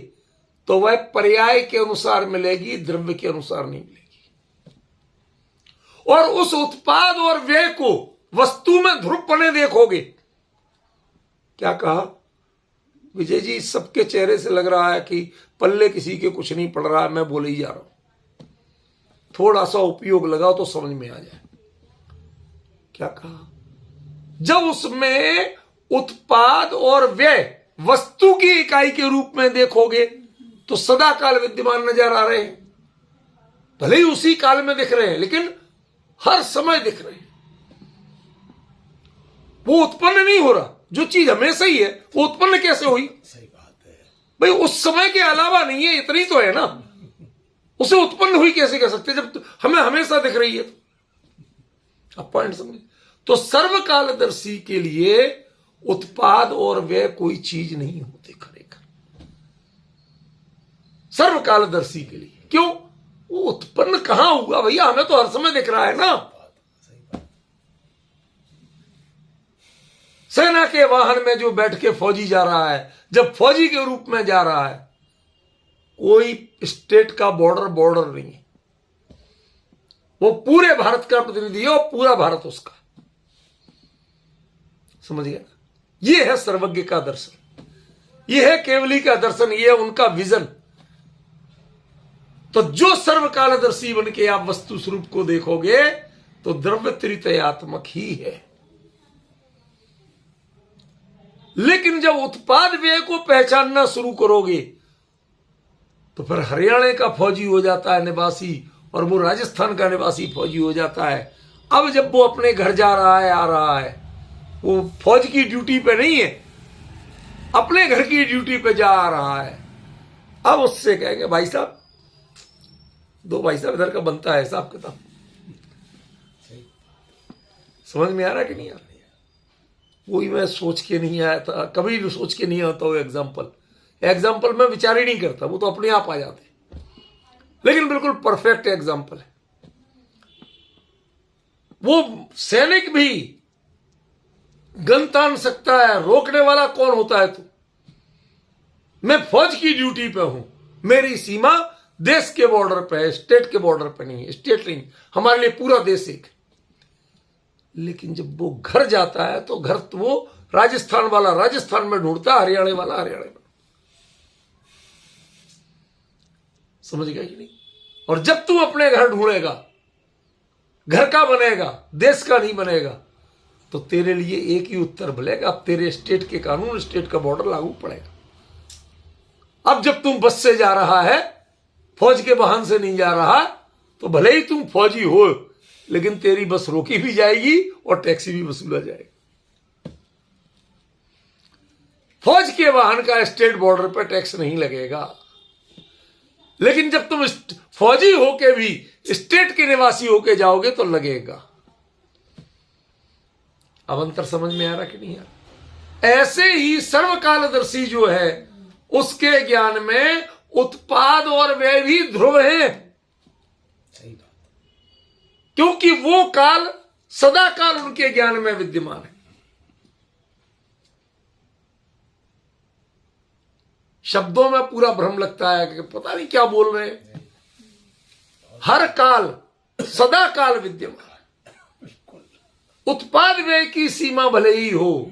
Speaker 1: तो वह पर्याय के अनुसार मिलेगी, द्रव्य के अनुसार नहीं मिलेगी। और उस उत्पाद और व्यय को वस्तु में ध्रुवपने देखोगे। क्या कहा विजय जी? सबके चेहरे से लग रहा है कि पल्ले किसी के कुछ नहीं पड़ रहा है, मैं बोले ही जा रहा हूं। थोड़ा सा उपयोग लगाओ तो समझ में आ जाए। क्या कहा? जब उसमें उत्पाद और व्यय वस्तु की इकाई के रूप में देखोगे तो सदा काल विद्यमान नजर आ रहे हैं। भले ही उसी काल में दिख रहे हैं लेकिन हर समय दिख रहे हैं। वो उत्पन्न नहीं हो रहा। जो चीज हमेशा ही है वो उत्पन्न कैसे हुई?
Speaker 2: सही बात है
Speaker 1: भाई, उस समय के अलावा नहीं है, इतनी तो है ना। उसे उत्पन्न हुई कैसे कह सकते जब हमें हमेशा दिख रही है? तो पॉइंट समझ। तो सर्वकालदर्शी के लिए उत्पाद और व्यय कोई चीज नहीं होते खरेखर। सर्वकालदर्शी के लिए क्यों? वो उत्पन्न कहां हुआ भैया? हमें तो हर समय दिख रहा है ना। सेना के वाहन में जो बैठ के फौजी जा रहा है, जब फौजी के रूप में जा रहा है, कोई स्टेट का बॉर्डर नहीं है। वो पूरे भारत का प्रतिनिधि है और पूरा भारत उसका। समझ गया? ये है सर्वज्ञ का दर्शन, ये है केवली का दर्शन, ये है उनका विजन। तो जो सर्वकालदर्शी बन के आप वस्तु स्वरूप को देखोगे तो द्रव्य तृतीयात्मक ही है। लेकिन जब उत्पाद व्यय को पहचानना शुरू करोगे तो फिर हरियाणा का फौजी हो जाता है निवासी और वो राजस्थान का निवासी फौजी हो जाता है। अब जब वो अपने घर जा रहा है, आ रहा है, वो फौज की ड्यूटी पे नहीं है, अपने घर की ड्यूटी पे जा रहा है। अब उससे कहेंगे भाई साहब, दो भाई साहब इधर का बनता है हिसाब किताब। समझ में आ रहा कि नहीं आ रहा? कोई मैं सोच के नहीं आया था, कभी सोच के नहीं आता वो एग्जाम्पल मैं विचार ही नहीं करता, वो तो अपने आप आ जाते। लेकिन बिल्कुल परफेक्ट एग्जाम्पल है। वो सैनिक भी गन तान सकता है, रोकने वाला कौन होता है? तू, मैं फौज की ड्यूटी पे हूं, मेरी सीमा देश के बॉर्डर पे है, स्टेट के बॉर्डर पे नहीं है। स्टेट नहीं, हमारे लिए पूरा देश एक। लेकिन जब वो घर जाता है तो घर तो वो राजस्थान वाला राजस्थान में ढूंढता, हरियाणा वाला हरियाणा में। समझ गया कि नहीं? और जब तू अपने घर ढूंढेगा, घर का बनेगा, देश का नहीं बनेगा, तो तेरे लिए एक ही उत्तर मिलेगा। अब तेरे स्टेट के कानून, स्टेट का बॉर्डर लागू पड़ेगा। अब जब तुम बस से जा रहा है, फौज के वाहन से नहीं जा रहा, तो भले ही तुम फौजी हो लेकिन तेरी बस रोकी भी जाएगी और टैक्सी भी वसूला जाएगा। फौज के वाहन का स्टेट बॉर्डर पर टैक्स नहीं लगेगा। लेकिन जब तुम फौजी होके भी स्टेट के निवासी होके जाओगे तो लगेगा। अब अंतर समझ में आ रहा कि नहीं आ रहा? ऐसे ही सर्वकालदर्शी जो है उसके ज्ञान में उत्पाद और व्यय भी ध्रुव है।
Speaker 2: सही बात।
Speaker 1: क्योंकि वो काल सदा काल उनके ज्ञान में विद्यमान है। शब्दों में पूरा भ्रम लगता है कि पता नहीं क्या बोल रहे हैं। हर काल सदा काल विद्यमान। उत्पाद व्यय की सीमा भले ही हो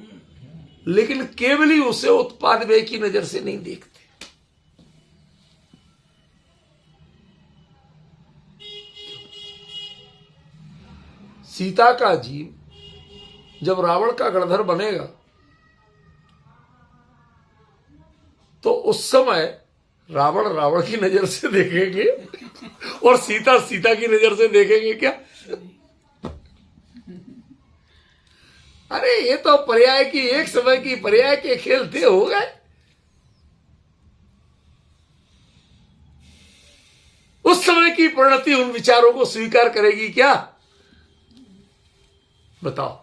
Speaker 1: लेकिन केवल ही उसे उत्पाद व्यय की नजर से नहीं देखते। सीता का जीव जब रावण का गणधर बनेगा तो उस समय रावण रावण की नजर से देखेंगे और सीता सीता की नजर से देखेंगे क्या? अरे ये तो पर्याय की, एक समय की पर्याय के खेल थे, हो गए। उस समय की परिणति उन विचारों को स्वीकार करेगी क्या? बताओ।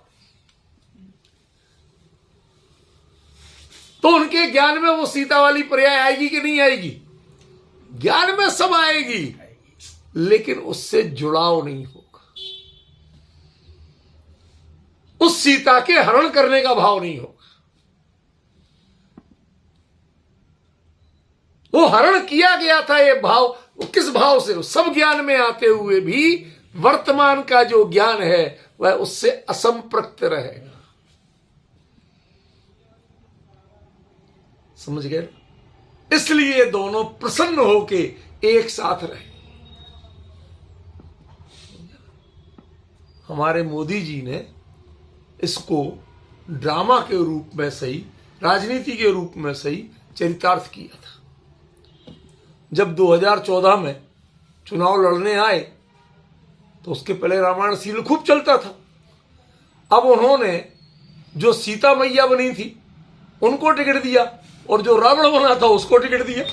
Speaker 1: तो उनके ज्ञान में वो सीता वाली पर्याय आएगी कि नहीं आएगी? ज्ञान में सब आएगी, लेकिन उससे जुड़ाव नहीं होगा। उस सीता के हरण करने का भाव नहीं होगा। वो हरण किया गया था, ये भाव किस भाव से? सब ज्ञान में आते हुए भी वर्तमान का जो ज्ञान है वह उससे असंपृक्त रहेगा। समझ गए? इसलिए दोनों प्रसन्न होके एक साथ रहे। हमारे मोदी जी ने इसको ड्रामा के रूप में सही, राजनीति के रूप में सही चरितार्थ किया था। जब 2014 में चुनाव लड़ने आए तो उसके पहले रामायण सीरियल खूब चलता था। अब उन्होंने जो सीता मैया बनी थी उनको टिकट दिया और जो रावण बना था उसको टिकट दिया।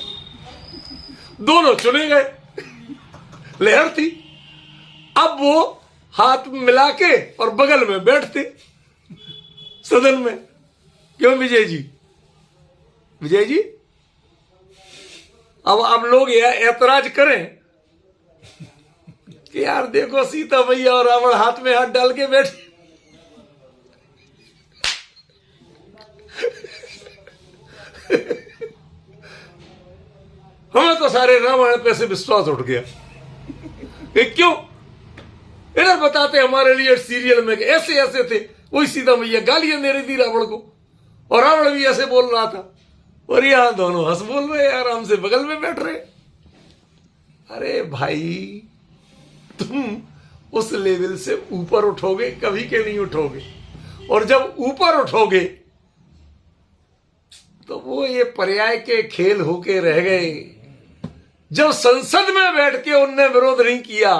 Speaker 1: दोनों चुने गए, लहर थी। अब वो हाथ मिला के और बगल में बैठते सदन में। क्यों विजय जी? विजय जी, अब आप लोग ऐतराज करें कि यार देखो सीता मैया और रावण हाथ में हाथ डाल के बैठे। हमें तो सारे रामायण पे से विश्वास उठ गया। क्यों? इधर बताते हमारे लिए सीरियल में ऐसे ऐसे थे, वही सीता मैया गालियां दे रही थी रावण को और रावण भी ऐसे बोल रहा था, और यहां दोनों हंस बोल रहे, आराम से बगल में बैठ रहे। अरे भाई, तुम उस लेवल से ऊपर उठोगे कभी के नहीं उठोगे, और जब ऊपर उठोगे तो वो ये पर्याय के खेल होके रह गए। जब संसद में बैठ के उनने विरोध नहीं किया,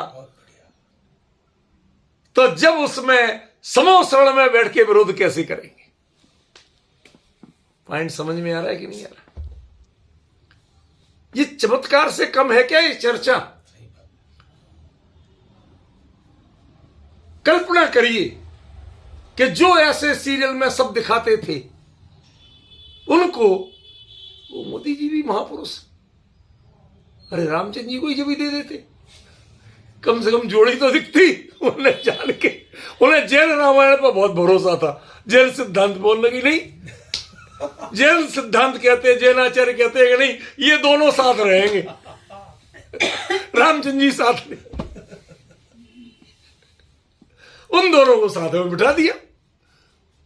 Speaker 1: तो जब उसमें समोसरण में बैठ के विरोध कैसे करेंगे? पॉइंट समझ में आ रहा है कि नहीं आ रहा? ये चमत्कार से कम है क्या ये चर्चा? कल्पना करिए कि जो ऐसे सीरियल में सब दिखाते थे उनको वो मोदी जी भी महापुरुष, अरे रामचंद्र जी को ही जब भी दे देते, कम से कम जोड़ी तो दिखती। उन्हें जान के, उन्हें जैन रामायण पर बहुत भरोसा था। जैन सिद्धांत बोलने की नहीं, जैन सिद्धांत कहते, जैनाचार्य कहते हैं कि नहीं, ये दोनों साथ रहेंगे, रामचंद्र जी साथ नहीं। उन दोनों को साथ में बिठा दिया,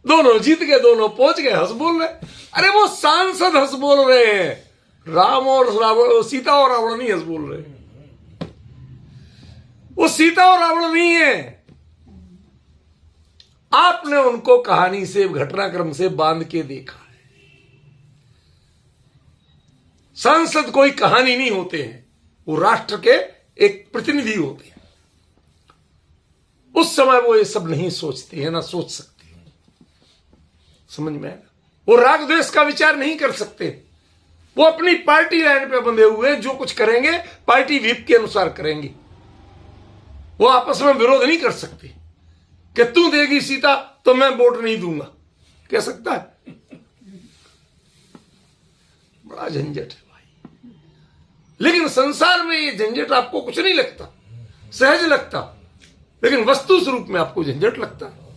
Speaker 1: दोनों जीत गए, दोनों पहुंच गए, हंस बोल रहे। अरे वो सांसद हंस बोल रहे हैं, राम और रावण, सीता और रावण नहीं हंस बोल रहे। वो सीता और रावण नहीं है। आपने उनको कहानी से, घटनाक्रम से बांध के देखा है। सांसद कोई कहानी नहीं होते हैं, वो राष्ट्र के एक प्रतिनिधि होते हैं। उस समय वो ये सब नहीं सोचते हैं, ना सोच सकते हैं। समझ में आया? वो राग द्वेष का विचार नहीं कर सकते। वो अपनी पार्टी लाइन पे बंधे हुए, जो कुछ करेंगे पार्टी व्हिप के अनुसार करेंगे। वो आपस में विरोध नहीं कर सकते कि तू देगी सीता तो मैं वोट नहीं दूंगा, कह सकता है? बड़ा झंझट है भाई। लेकिन संसार में ये झंझट आपको कुछ नहीं लगता, सहज लगता, लेकिन वस्तु स्वरूप में आपको झंझट लगता है।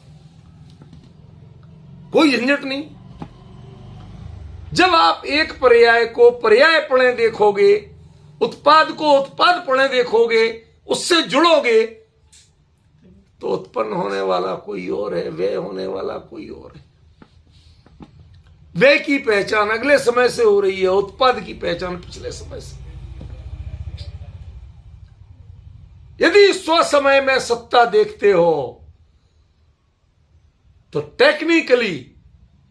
Speaker 1: कोई झंझट नहीं। जब आप एक पर्याय को पर्यायपणे देखोगे, उत्पाद को उत्पादपणे देखोगे, उससे जुड़ोगे, तो उत्पन्न होने वाला कोई और है, व्यय होने वाला कोई और है। व्यय की पहचान अगले समय से हो रही है, उत्पाद की पहचान पिछले समय से। यदि स्व समय में सत्ता देखते हो तो टेक्निकली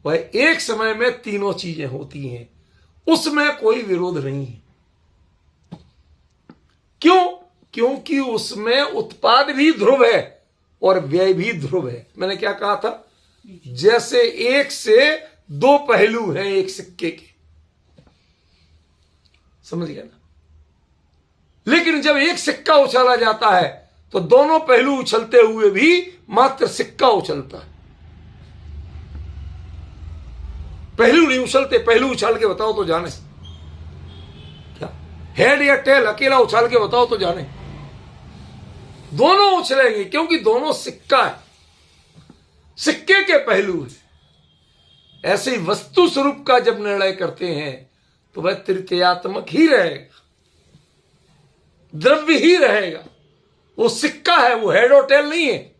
Speaker 1: वह एक समय में तीनों चीजें होती हैं, उसमें कोई विरोध नहीं है। क्योंकि उसमें उत्पाद भी ध्रुव है और व्यय भी ध्रुव है। मैंने क्या कहा था? जैसे एक से दो पहलू हैं एक सिक्के के, समझ गया ना? लेकिन जब एक सिक्का उछाला जाता है तो दोनों पहलू उछलते हुए भी मात्र सिक्का उछलता है, पहलू नहीं उछलते। पहलू उछाल के बताओ तो जाने, क्या हेड या टेल अकेला उछाल के बताओ तो जाने। दोनों उछलेंगे क्योंकि दोनों सिक्का है, सिक्के के पहलू है। ऐसे ही वस्तु स्वरूप का जब निर्णय करते हैं तो वह तृतीयात्मक ही रहेगा, द्रव्य ही रहेगा। वो सिक्का है, वो हेड और टेल नहीं है।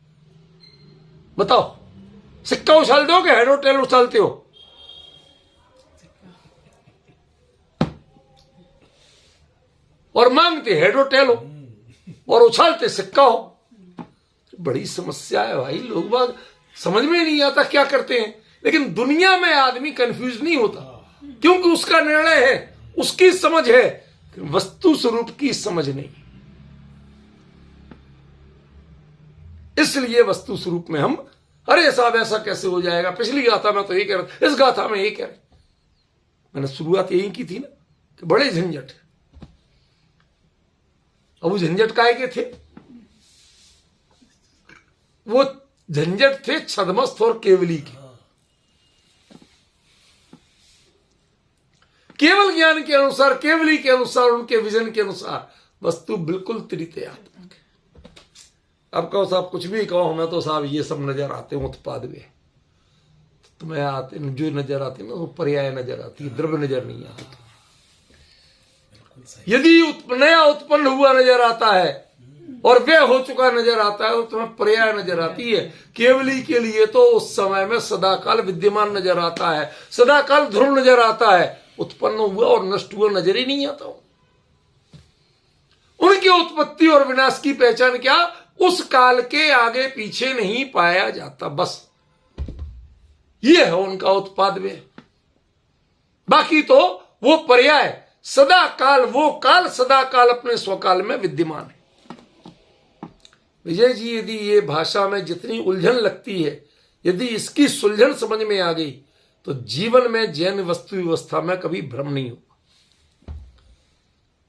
Speaker 1: बताओ, सिक्का उछाल दो कि हेड और टेल उछालते हो? और मांगते हेड और टेल हो और उछालते सिक्का हो। बड़ी समस्या है भाई, लोग बाग समझ में नहीं आता क्या करते हैं। लेकिन दुनिया में आदमी कंफ्यूज नहीं होता क्योंकि उसका निर्णय है, उसकी समझ है, वस्तु स्वरूप की समझ नहीं। इसलिए वस्तु स्वरूप में हम, अरे साहब ऐसा कैसे हो जाएगा, पिछली गाथा में तो ये कह रहे, इस गाथा में ये कह रहे। मैंने शुरुआत यही की थी ना कि बड़े झंझट है। अब वो झंझट काहे के थे? वो झंझट थे छदमस्त और केवली के। केवल ज्ञान के अनुसार, केवली के अनुसार, उनके विजन के अनुसार वस्तु बिल्कुल तृतीयात्मक है। अब कहो साहब कुछ भी कहो, हमें तो साहब ये सब नजर आते हैं उत्पाद में। तुम्हें आते जो नजर आते ना वो पर्याय नजर आती है, द्रव्य नजर नहीं आता। यदि नया उत्पन्न हुआ नजर आता है और व्यय हो चुका नजर आता है तो तुम्हें पर्याय नजर आती है। केवली के लिए तो उस समय में सदाकाल विद्यमान नजर आता है, सदाकाल ध्रुव नजर आता है। उत्पन्न हुआ और नष्ट हुआ नजर ही नहीं आता। उनकी उत्पत्ति और विनाश की पहचान क्या? उस काल के आगे पीछे नहीं पाया जाता, बस ये है उनका उत्पाद व्यय। बाकी तो वो पर्याय सदा काल, वो काल सदा काल अपने स्वकाल में विद्यमान है। विजय जी, यदि ये भाषा में जितनी उलझन लगती है, यदि इसकी सुलझन समझ में आ गई तो जीवन में जैन वस्तु व्यवस्था में कभी भ्रम नहीं होगा।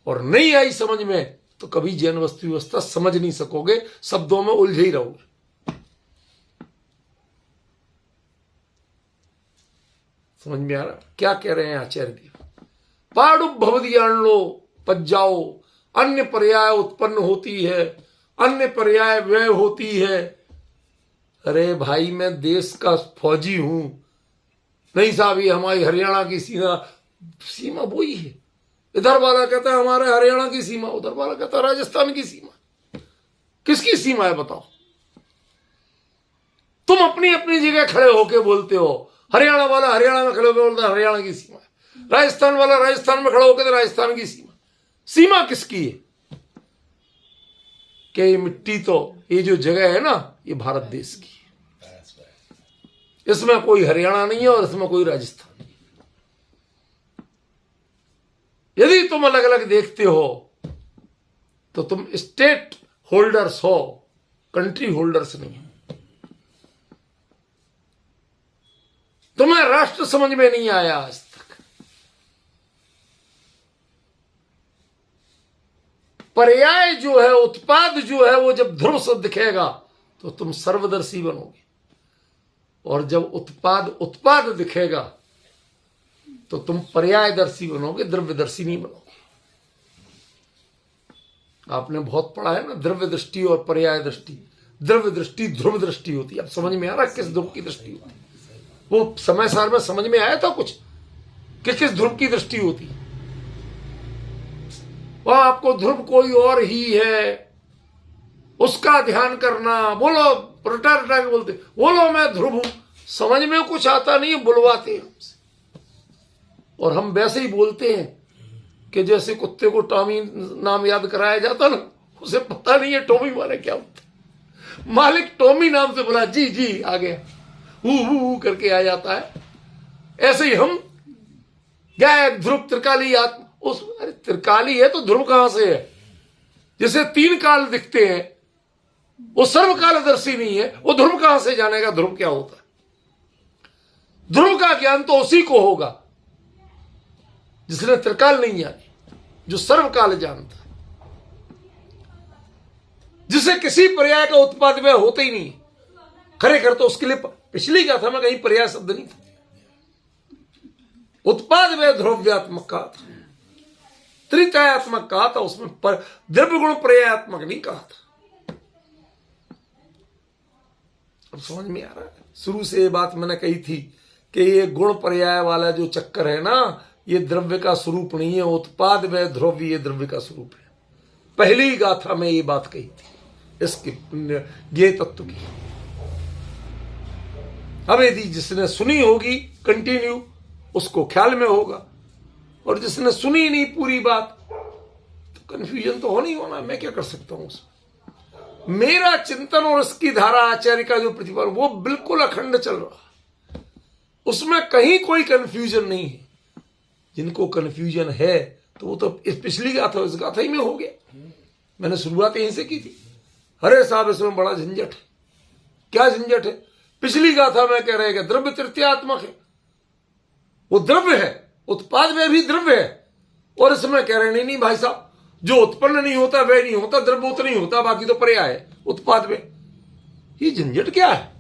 Speaker 1: और नहीं आई समझ में तो कभी जैन वस्तु व्यवस्था समझ नहीं सकोगे, शब्दों में उलझे ही रहोगे। समझ में आ रहा क्या कह रहे हैं आचार्य देव? पाड़ु भवदियाणलो पज्जाओ, अन्य पर्याय उत्पन्न होती है, अन्य पर्याय व्यय होती है। अरे भाई, मैं देश का फौजी हूं। नहीं साहब, ये हमारी हरियाणा की सीमा वही है। इधर वाला कहता है हमारे हरियाणा की सीमा, उधर वाला कहता है राजस्थान की सीमा। किसकी सीमा है बताओ? तुम अपनी अपनी जगह खड़े होके बोलते हो। हरियाणा वाला हरियाणा में खड़े होकर बोलता है हरियाणा की सीमा है, राजस्थान वाला राजस्थान में खड़ा होकर तो राजस्थान की सीमा। सीमा किसकी है? कि ये मिट्टी तो, ये जो जगह है ना, ये भारत देश की है। इसमें कोई हरियाणा नहीं है और इसमें कोई राजस्थान नहीं। यदि तुम अलग अलग देखते हो तो तुम स्टेट होल्डर्स हो, कंट्री होल्डर्स नहीं हो। तुम्हें राष्ट्र समझ में नहीं आया आज तक। पर्याय जो है, उत्पाद जो है, वो जब ध्रुव से दिखेगा तो तुम सर्वदर्शी बनोगे, और जब उत्पाद दिखेगा तो तुम पर्यायदर्शी बनोगे, द्रव्यदर्शी नहीं बनोगे। आपने बहुत पढ़ा है ना, द्रव्य दृष्टि और पर्याय दृष्टि। द्रव्य दृष्टि ध्रुव दृष्टि होती है। अब समझ में आ रहा किस ध्रुव की दृष्टि होती है? वो समय सार में समझ में आया था कुछ कि किस ध्रुव की दृष्टि होती है? वह आपको ध्रुव कोई और ही है, उसका ध्यान करना। बोलो रटा रटा के बोलते, बोलो मैं ध्रुव हूं। समझ में कुछ आता नहीं है, बुलवाते हैं हमसे। और हम वैसे ही बोलते हैं कि जैसे कुत्ते को टॉमी नाम याद कराया जाता ना, उसे पता नहीं है टॉमी माने क्या होता। मालिक टॉमी नाम से बोला, जी जी आ गया, हु करके आ जाता है। ऐसे ही हम गाय ध्रुव त्रिकाली आत्मा, उस अरे त्रिकाली है तो ध्रुव कहां से है? जैसे 3 काल दिखते हैं, वो सर्वकालदर्शी नहीं है, वो ध्रुव कहां से जानेगा ध्रुव क्या होता है? ध्रुव का ज्ञान तो उसी को होगा जिसने त्रिकाल नहीं जानी, जो सर्वकाल जानता है, जिसे किसी पर्याय का उत्पाद व्यय होता ही नहीं। खरेखर तो उसके लिए पिछली गाथा में कहीं पर्याय शब्द नहीं था। उत्पाद व्यय ध्रुव्यात्मक कहा था, त्रितायात्मक कहा था, उसमें द्रव्य गुण पर्यायात्मक नहीं कहा था। अब समझ में आ रहा है? शुरू से ये बात मैंने कही थी कि ये गुण पर्याय वाला जो चक्कर है ना, ये द्रव्य का स्वरूप नहीं है। उत्पाद व्यय ध्रुव ये द्रव्य का स्वरूप है। पहली गाथा में ये बात कही थी इसके ज्ञेय तत्व की। अब यदि जिसने सुनी होगी कंटिन्यू, उसको ख्याल में होगा, और जिसने सुनी नहीं पूरी बात, तो कंफ्यूजन तो होना ही होना। मैं क्या कर सकता हूं उसमें? मेरा चिंतन और इसकी धारा आचार्य का जो प्रतिपादन, वो बिल्कुल अखंड चल रहा है, उसमें कहीं कोई कंफ्यूजन नहीं है। जिनको कंफ्यूजन है तो वो तो इस पिछली गाथा इस गाथा ही में हो गया। मैंने शुरुआत यहीं से की थी। अरे साहब इसमें बड़ा झंझट है। क्या झंझट है? पिछली गाथा में कह रहे हैं द्रव्य तृतीयात्मक है, वो द्रव्य है, उत्पाद में भी द्रव्य है, और इसमें कह रहे नहीं भाई साहब, जो उत्पन्न नहीं होता वह नहीं होता, द्रव्य उतना नहीं होता, बाकी तो पर्याय है उत्पाद में। ये झंझट क्या है?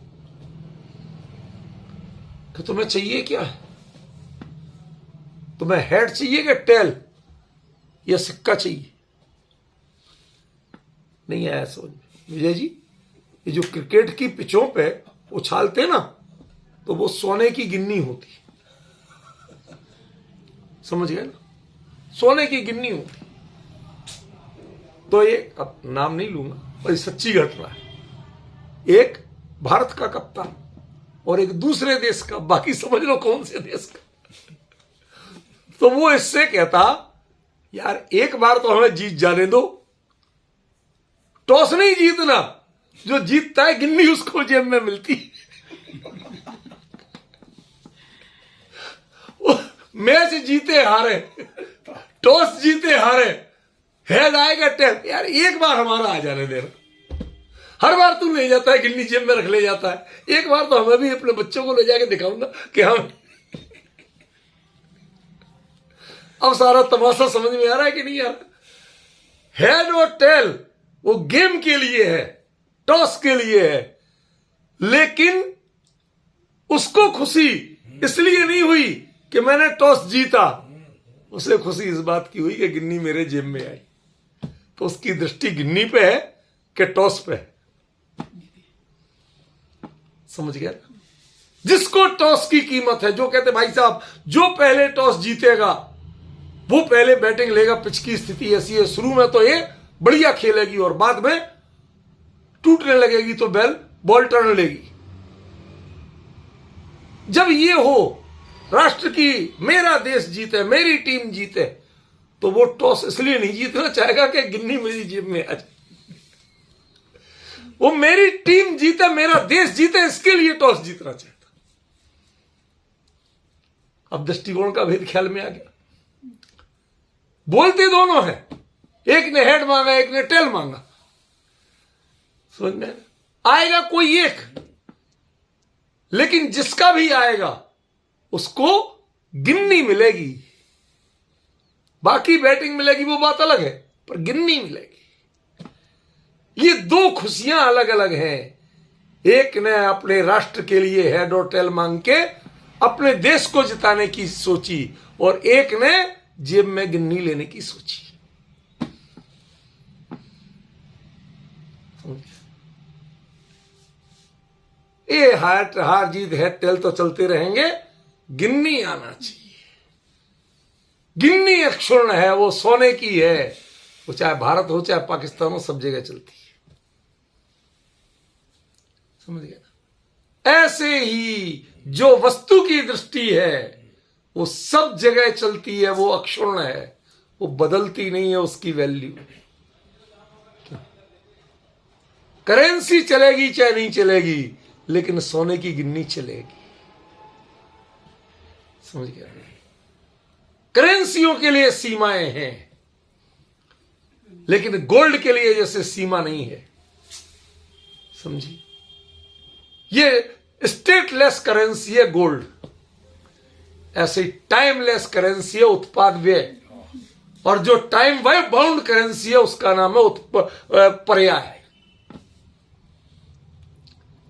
Speaker 1: कि तुम्हें चाहिए क्या है? तुम्हें हेड चाहिए कि टेल या सिक्का चाहिए? नहीं आया समझ में विजय जी। ये जो क्रिकेट की पिचों पे उछालते ना, तो वो सोने की गिन्नी होती है, समझ गए ना? सोने की गिन्नी होती। तो ये अब नाम नहीं लूंगा, और ये सच्ची घटना है। एक भारत का कप्तान और एक दूसरे देश का, बाकी समझ लो कौन से देश का, तो वो इससे कहता यार एक बार तो हमें जीत जाने दो। टॉस नहीं जीतना, जो जीतता है गिन्नी उसको जेब में मिलती। मैच जीते हारे, टॉस जीते हारे, हेड आएगा टेल, यार एक बार हमारा आ जाने देना। हर बार तू ले जाता है गिन्नी जेब में रख ले जाता है, एक बार तो हमें भी अपने बच्चों को ले जाके दिखाऊंगा कि हम। अब सारा तमाशा समझ में आ रहा है कि नहीं आ रहा? हेड और टेल वो गेम के लिए है, टॉस के लिए है, लेकिन उसको खुशी इसलिए नहीं हुई कि मैंने टॉस जीता, उसे खुशी इस बात की हुई कि गिन्नी मेरे जेब में आई। तो उसकी दृष्टि गिन्नी पे है कि टॉस पे है? समझ गया? जिसको टॉस की कीमत है, जो कहते भाई साहब जो पहले टॉस जीतेगा वो पहले बैटिंग लेगा, पिच की स्थिति ऐसी है, शुरू में तो ये बढ़िया खेलेगी और बाद में टूटने लगेगी तो बॉल टर्न लेगी। जब ये हो राष्ट्र की, मेरा देश जीते, मेरी टीम जीते, तो वो टॉस इसलिए नहीं जीतना चाहेगा कि गिन्नी मेरी जेब में आ जाए। वो मेरी टीम जीते, मेरा देश जीते, इसके लिए टॉस जीतना चाहता। अब दृष्टिकोण का भेद ख्याल में आ गया। बोलते दोनों हैं, एक ने हेड मांगा एक ने टेल मांगा, समझ में आएगा कोई एक, लेकिन जिसका भी आएगा उसको गिन्नी मिलेगी। बाकी बैटिंग मिलेगी वो बात अलग है, पर गिन्नी मिलेगी। ये दो खुशियां अलग अलग हैं। एक ने अपने राष्ट्र के लिए हेड और टेल मांग के अपने देश को जिताने की सोची, और एक ने जेब में गिन्नी लेने की सोची। ये हार जीत हेड टेल तो चलते रहेंगे, गिन्नी आना चाहिए। गिन्नी अक्षुण्ण है, वो सोने की है, वो चाहे भारत हो चाहे पाकिस्तान हो, सब जगह चलती है। समझ गया? ऐसे ही जो वस्तु की दृष्टि है वो सब जगह चलती है, वो अक्षुण्ण है, वो बदलती नहीं है उसकी वैल्यू। करेंसी चलेगी चाहे नहीं चलेगी, लेकिन सोने की गिन्नी चलेगी। समझ गया? करेंसियों के लिए सीमाएं हैं, लेकिन गोल्ड के लिए जैसे सीमा नहीं है, समझिए, ये स्टेटलेस करेंसी है गोल्ड, ऐसे टाइमलेस करेंसी है उत्पाद व्यय, और जो टाइम वाई बाउंड करेंसी है उसका नाम है पर्याय,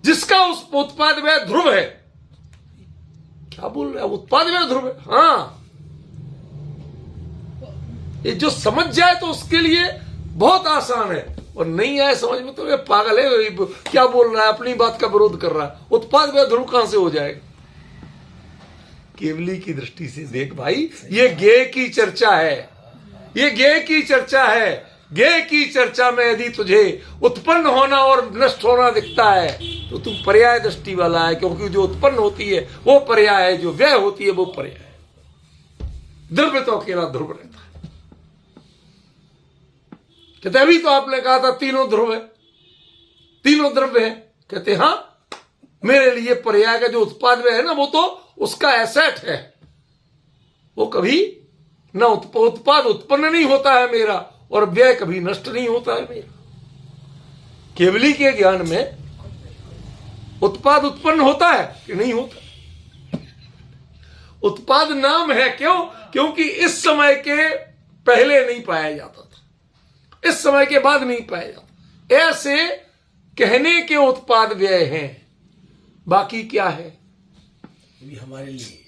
Speaker 1: जिसका उस उत्पाद व्यय ध्रुव है। क्या बोल रहे हैं, उत्पाद व्यय ध्रुव है। हाँ, ये जो समझ जाए तो उसके लिए बहुत आसान है, और नहीं आए समझ में तो ये पागल है, क्या बोल रहा है, अपनी बात का विरोध कर रहा है। उत्पाद व्यय ध्रुव कहां से हो जाएगा? केवली की दृष्टि से देख भाई, ये ज्ञेय की चर्चा है, ये ज्ञेय की चर्चा है। ज्ञेय की चर्चा में यदि तुझे उत्पन्न होना और नष्ट होना दिखता है तो तू पर्याय दृष्टि वाला है, क्योंकि जो उत्पन्न होती है वो पर्याय है, जो व्यय होती है वो पर्याय है। द्रव्य तो अकेला ध्रुव रहता है। कहते अभी तो आपने कहा था तीनों ध्रुव है, तीनों द्रव्य है। कहते हाँ, मेरे लिए पर्याय का जो उत्पाद व्यय है ना, वो तो उसका एसेट है, वो कभी न उत्पाद उत्पन्न नहीं होता है मेरा, और व्यय कभी नष्ट नहीं होता है मेरा। केवली के ज्ञान में उत्पाद उत्पन्न होता है कि नहीं होता? उत्पाद नाम है, क्यों? क्योंकि इस समय के पहले नहीं पाया जाता था, इस समय के बाद नहीं पाया जाता, ऐसे कहने के उत्पाद व्यय हैं। बाकी क्या है?
Speaker 2: ये हमारे लिए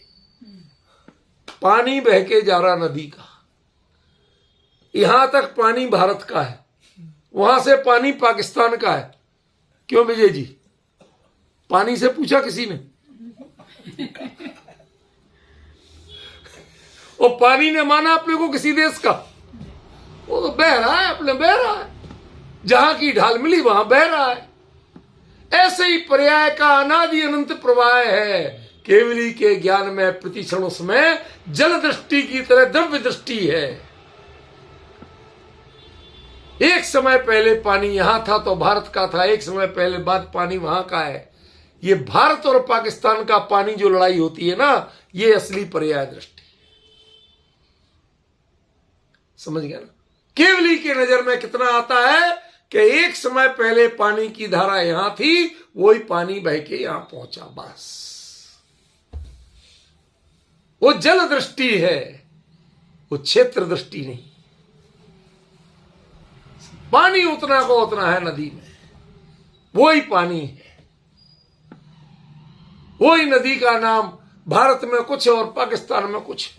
Speaker 1: पानी बह के जा रहा नदी का, यहां तक पानी भारत का है, वहां से पानी पाकिस्तान का है। क्यों विजय जी? पानी से पूछा किसी ने? और पानी ने माना अपने को किसी देश का? वो तो बह रहा है, अपने बह रहा है, जहां की ढाल मिली वहां बह रहा है। ऐसे ही पर्याय का अनादि अनंत प्रवाह है। केवली के ज्ञान में प्रतिक्षण उसमें जल दृष्टि की तरह द्रव्य दृष्टि है। एक समय पहले पानी यहां था तो भारत का था, एक समय पहले बाद पानी वहां का है। ये भारत और पाकिस्तान का पानी जो लड़ाई होती है ना, ये असली पर्याय दृष्टि। समझ गया ना? केवली के नजर में कितना आता है कि एक समय पहले पानी की धारा यहां थी, वही पानी बह के यहां पहुंचा, बस। वो जल दृष्टि है, वो क्षेत्र दृष्टि नहीं। पानी उतना को उतना है नदी में, वही पानी है। वही नदी का नाम भारत में कुछ और पाकिस्तान में कुछ।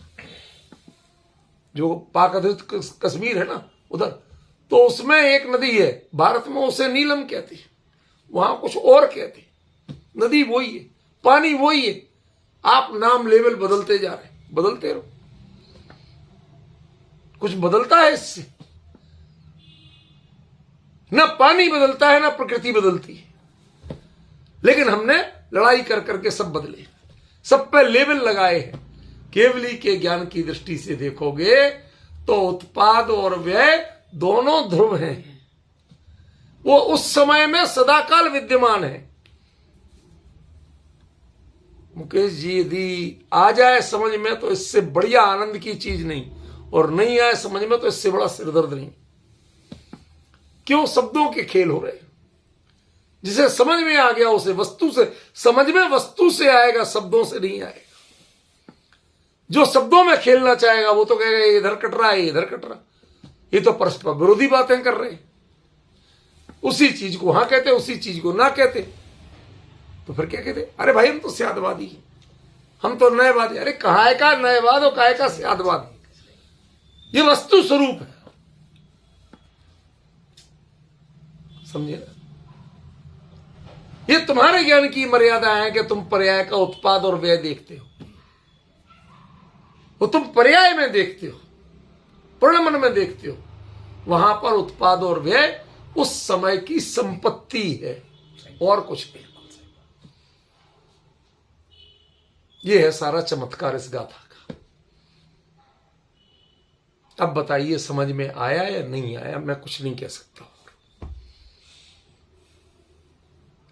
Speaker 1: जो पाक अधिकृत कश्मीर है ना उधर, तो उसमें एक नदी है, भारत में उसे नीलम कहते हैं, वहां कुछ और कहते हैं। नदी वही है, पानी वही है, आप नाम लेवल बदलते जा रहे, बदलते रहो। कुछ बदलता है इससे? ना पानी बदलता है, ना प्रकृति बदलती है। लेकिन हमने लड़ाई कर करके सब बदले, सब पे लेवल लगाए हैं। केवली के ज्ञान की दृष्टि से देखोगे तो उत्पाद और व्यय दोनों ध्रुव हैं। वो उस समय में सदाकाल विद्यमान है। मुकेश जी, यदि आ जाए समझ में तो इससे बढ़िया आनंद की चीज नहीं, और नहीं आए समझ में तो इससे बड़ा सिरदर्द नहीं। क्यों? शब्दों के खेल हो रहे। जिसे समझ में आ गया उसे वस्तु से समझ में, वस्तु से आएगा, शब्दों से नहीं आएगा। जो शब्दों में खेलना चाहेगा वो तो कहेगा ये इधर कट रहा है, ये इधर कट रहा। ये तो परस्पर विरोधी बातें कर रहे हैं। उसी चीज को हाँ कहते, उसी चीज को ना कहते, तो फिर क्या कहते? अरे भाई हम तो स्यादवादी हैं, हम तो न्यायवादी। अरे कहां का न्यायवाद और कहां का स्यादवाद? ये वस्तु स्वरूप है, समझे ना? ये तुम्हारे ज्ञान की मर्यादा है कि तुम पर्याय का उत्पाद और व्यय देखते हो, वो तुम पर्याय में देखते हो, प्रणमन में देखते हो। वहां पर उत्पाद और व्यय उस समय की संपत्ति है, और कुछ नहीं। ये है सारा चमत्कार इस गाथा का। अब बताइए समझ में आया या नहीं आया? मैं कुछ नहीं कह सकता।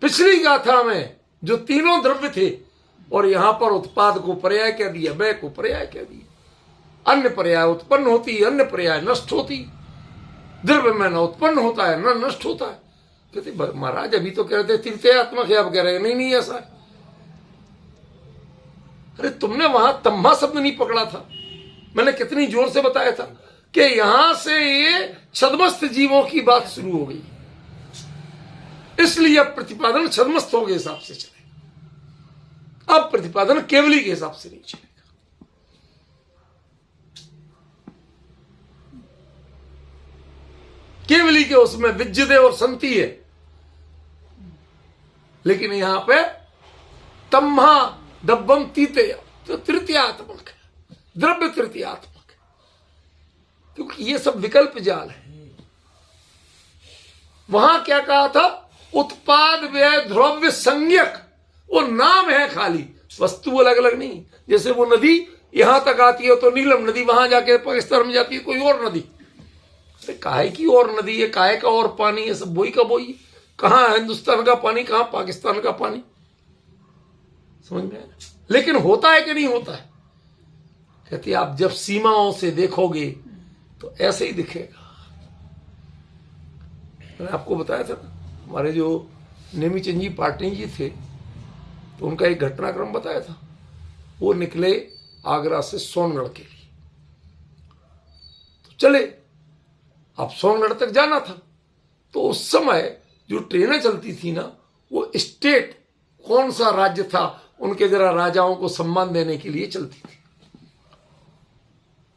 Speaker 1: पिछली गाथा में जो तीनों द्रव्य थे, और यहां पर उत्पाद को पर्याय कह दिया, व्यय को पर्याय कह दिया। अन्य पर्याय उत्पन्न होती, अन्य पर्याय नष्ट होती। द्रव्य में न उत्पन्न होता है न नष्ट होता है। कहते महाराज अभी तो कह रहे थे तृतीयात्मक है, अब कह रहे हैं नहीं नहीं ऐसा है। अरे तुमने वहां तम्हा शब्द नहीं पकड़ा था। मैंने कितनी जोर से बताया था कि यहां से ये छद्मस्त जीवों की बात शुरू हो गई, इसलिए अब प्रतिपादन छद्मस्तों के हिसाब से चलेगा। अब प्रतिपादन केवली के हिसाब से नहीं चलेगा। केवली के उसमें विज्जदे और संति है, लेकिन यहां पे तम्हा डब्बम तीते तो तृतीयात्मक है, द्रव्य तृतीयात्मक है, क्योंकि ये सब विकल्प जाल है। वहां क्या कहा था? उत्पाद व्यय द्रव्य संज्ञक, वो नाम है खाली, वस्तु अलग अलग नहीं। जैसे वो नदी यहां तक आती है तो नीलम नदी, वहां जाके पाकिस्तान में जाती है कोई और नदी। काहे की और नदी है, काहे का और पानी है, सब बोई का बोई है। कहां हिंदुस्तान का पानी, कहां पाकिस्तान का पानी, समझ में आया? लेकिन होता है कि नहीं होता है? कहती आप जब सीमाओं से देखोगे तो ऐसे ही दिखेगा। मैंने आपको बताया था ना, हमारे जो नेमीचंद जी पाटनी जी थे, तो उनका एक घटनाक्रम बताया था। वो निकले आगरा से सोनगढ़ के लिए, तो चले। अब सोनगढ़ तक जाना था, तो उस समय जो ट्रेनें चलती थी ना, वो स्टेट कौन सा राज्य था उनके जरा राजाओं को सम्मान देने के लिए चलती थी।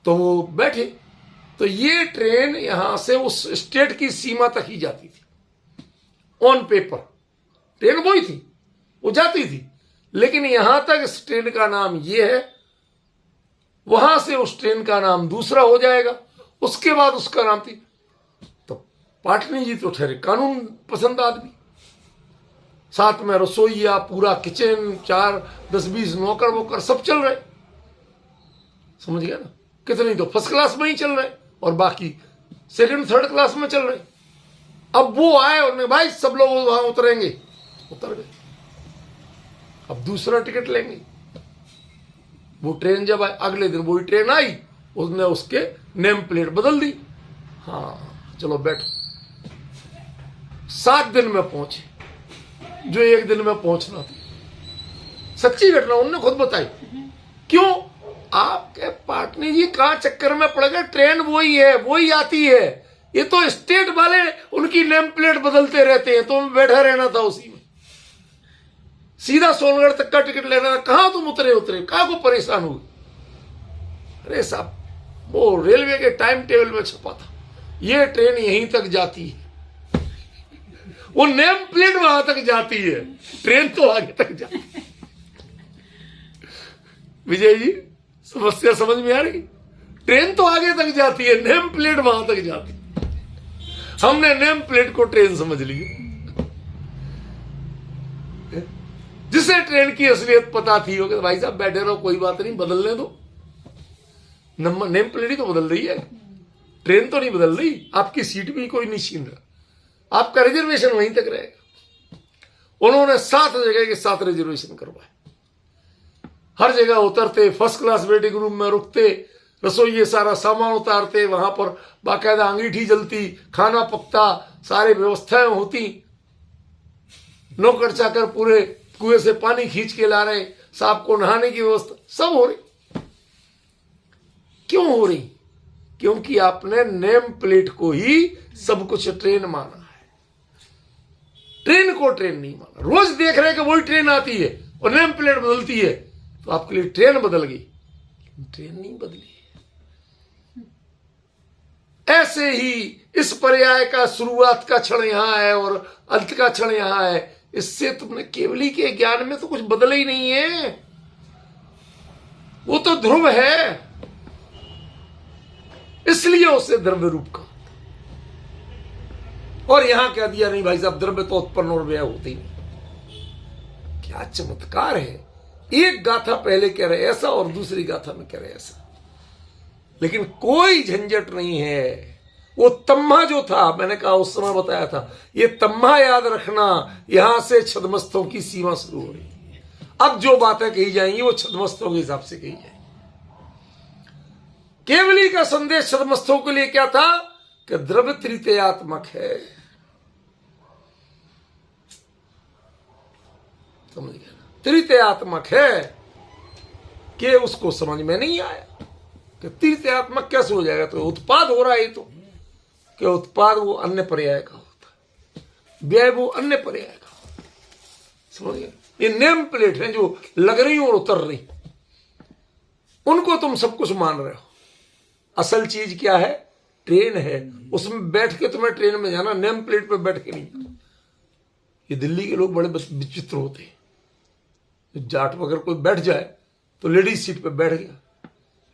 Speaker 1: तो वो बैठे, तो ये ट्रेन यहां से उस स्टेट की सीमा तक ही जाती थी। ऑन पेपर ट्रेन वही थी, वो जाती थी, लेकिन यहां तक इस ट्रेन का नाम ये है, वहां से उस ट्रेन का नाम दूसरा हो जाएगा, उसके बाद उसका नाम थी। तो पाटनी जी तो ठहरे कानून पसंद आदमी, साथ में रसोईया, पूरा किचन, 4 10 20 नौकर वोकर सब चल रहे, समझ गया ना? कितनी तो फर्स्ट क्लास में ही चल रहे और बाकी सेकंड थर्ड क्लास में चल रहे। अब वो आए और भाई सब लोग वहां उतरेंगे, उतर गए। अब दूसरा टिकट लेंगे। वो ट्रेन जब आए, अगले दिन वही ट्रेन आई, उसने उसके नेम प्लेट बदल दी। हाँ चलो बैठो। 7 दिन में पहुंचे जो 1 दिन में पहुंचना था। सच्ची घटना उन्होंने खुद बताई। क्यों? आपके पाटनी जी कहां चक्कर में पड़ गए, ट्रेन वही है, वही आती है, ये तो स्टेट वाले उनकी नेम प्लेट बदलते रहते हैं, तो बैठा रहना था उसी में। सीधा सोनगढ़ तक का टिकट लेना था। कहां तुम उतरे कहां को परेशान हुए? अरे साहब वो रेलवे के टाइम टेबल में छपा था, ये ट्रेन यहीं तक जाती है, वो नेम प्लेट वहां तक जाती है, ट्रेन तो आगे तक जाती है। विजय जी समस्या समझ में आ रही? ट्रेन तो आगे तक जाती है, नेम प्लेट वहां तक जाती है। हमने नेम प्लेट को ट्रेन समझ ली। जिसे ट्रेन की असलियत पता थी वो भाई साहब बैठे रहो, कोई बात नहीं, बदलने दो, नंबर नेम प्लेट ही तो बदल रही है, ट्रेन तो नहीं बदल रही, आपकी सीट भी कोई नहीं छीन रहा, आपका रिजर्वेशन वहीं तक रहेगा। उन्होंने 7 जगह के 7 रिजर्वेशन करवाए। हर जगह उतरते, फर्स्ट क्लास वेटिंग रूम में रुकते, रसोई सारा सामान उतारते, वहां पर बाकायदा अंगीठी जलती, खाना पकता, सारी व्यवस्थाएं होती, नौकर चाकर पूरे कुएं से पानी खींच के ला रहे, सांप को नहाने की व्यवस्था सब हो रही। क्यों हो रही? क्योंकि आपने नेम प्लेट को ही सब कुछ ट्रेन माना है, ट्रेन को ट्रेन नहीं माना। रोज देख रहे कि वही ट्रेन आती है और नेम प्लेट बदलती है, तो आपके लिए ट्रेन बदल गई, ट्रेन नहीं बदली। ऐसे ही इस पर्याय का शुरुआत का क्षण यहां है और अंत का क्षण यहां है। इससे तुमने केवली के ज्ञान में तो कुछ बदला ही नहीं है, वो तो ध्रुव है, इसलिए उसे द्रव्य रूप का। और यहां कह दिया नहीं भाई साहब द्रव्य तो उत्पन्न और व्यय होती नहीं। क्या चमत्कार है! एक गाथा पहले कह रहे ऐसा और दूसरी गाथा में कह रहे ऐसा, लेकिन कोई झंझट नहीं है। वो तम्हा जो था, मैंने कहा उस समय बताया था, ये तम्हा याद रखना, यहां से छद्मस्तों की सीमा शुरू हो रही है। अब जो बातें कही जाएंगी वो छद्मस्तों के हिसाब से कही जाएंगी। केवली का संदेश छद्मस्तों के लिए क्या था कि द्रव्य तृतीयात्मक है। समझ गया? तृतीयात्मक है कि उसको समझ में नहीं आया कि तृतीयात्मक कैसे हो जाएगा। तो उत्पाद हो रहा है तो कि उत्पाद वो अन्य पर्याय का होता है, व्यय वो अन्य पर्याय का होता है। समझ गए? ये नेम प्लेट है जो लग रही और उतर रही, उनको तुम सब कुछ मान रहे हो। असल चीज क्या है? ट्रेन है, उसमें बैठ के तुम्हें ट्रेन में जाना, नेम प्लेट पे बैठ के नहीं जाना। ये दिल्ली के लोग बड़े विचित्र होते हैं। जाट अगर कोई बैठ जाए तो लेडीज सीट पे बैठ गया,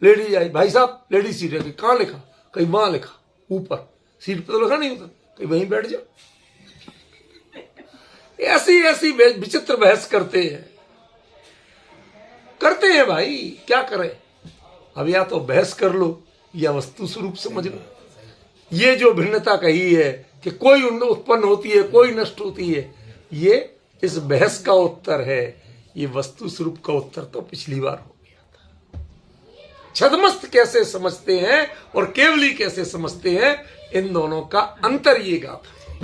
Speaker 1: लेडीज आई, भाई साहब लेडीज सीट है। कहाँ लिखा? कहीं वहां लिखा, ऊपर सीट पे तो लिखा नहीं होता, कहीं वहीं बैठ जाओ। ऐसी ऐसी विचित्र बहस करते हैं भाई, क्या करें? अब या तो बहस कर लो या वस्तु स्वरूप समझ लो। ये जो भिन्नता कही है कि कोई उत्पन्न होती है, कोई नष्ट होती है, ये इस बहस का उत्तर है। ये वस्तु स्वरूप का उत्तर तो पिछली बार हो गया था। छदमस्त कैसे समझते हैं और केवली कैसे समझते हैं, इन दोनों का अंतर ये गाथा है।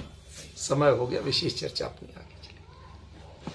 Speaker 1: समय हो गया, विशेष चर्चा अपनी आगे।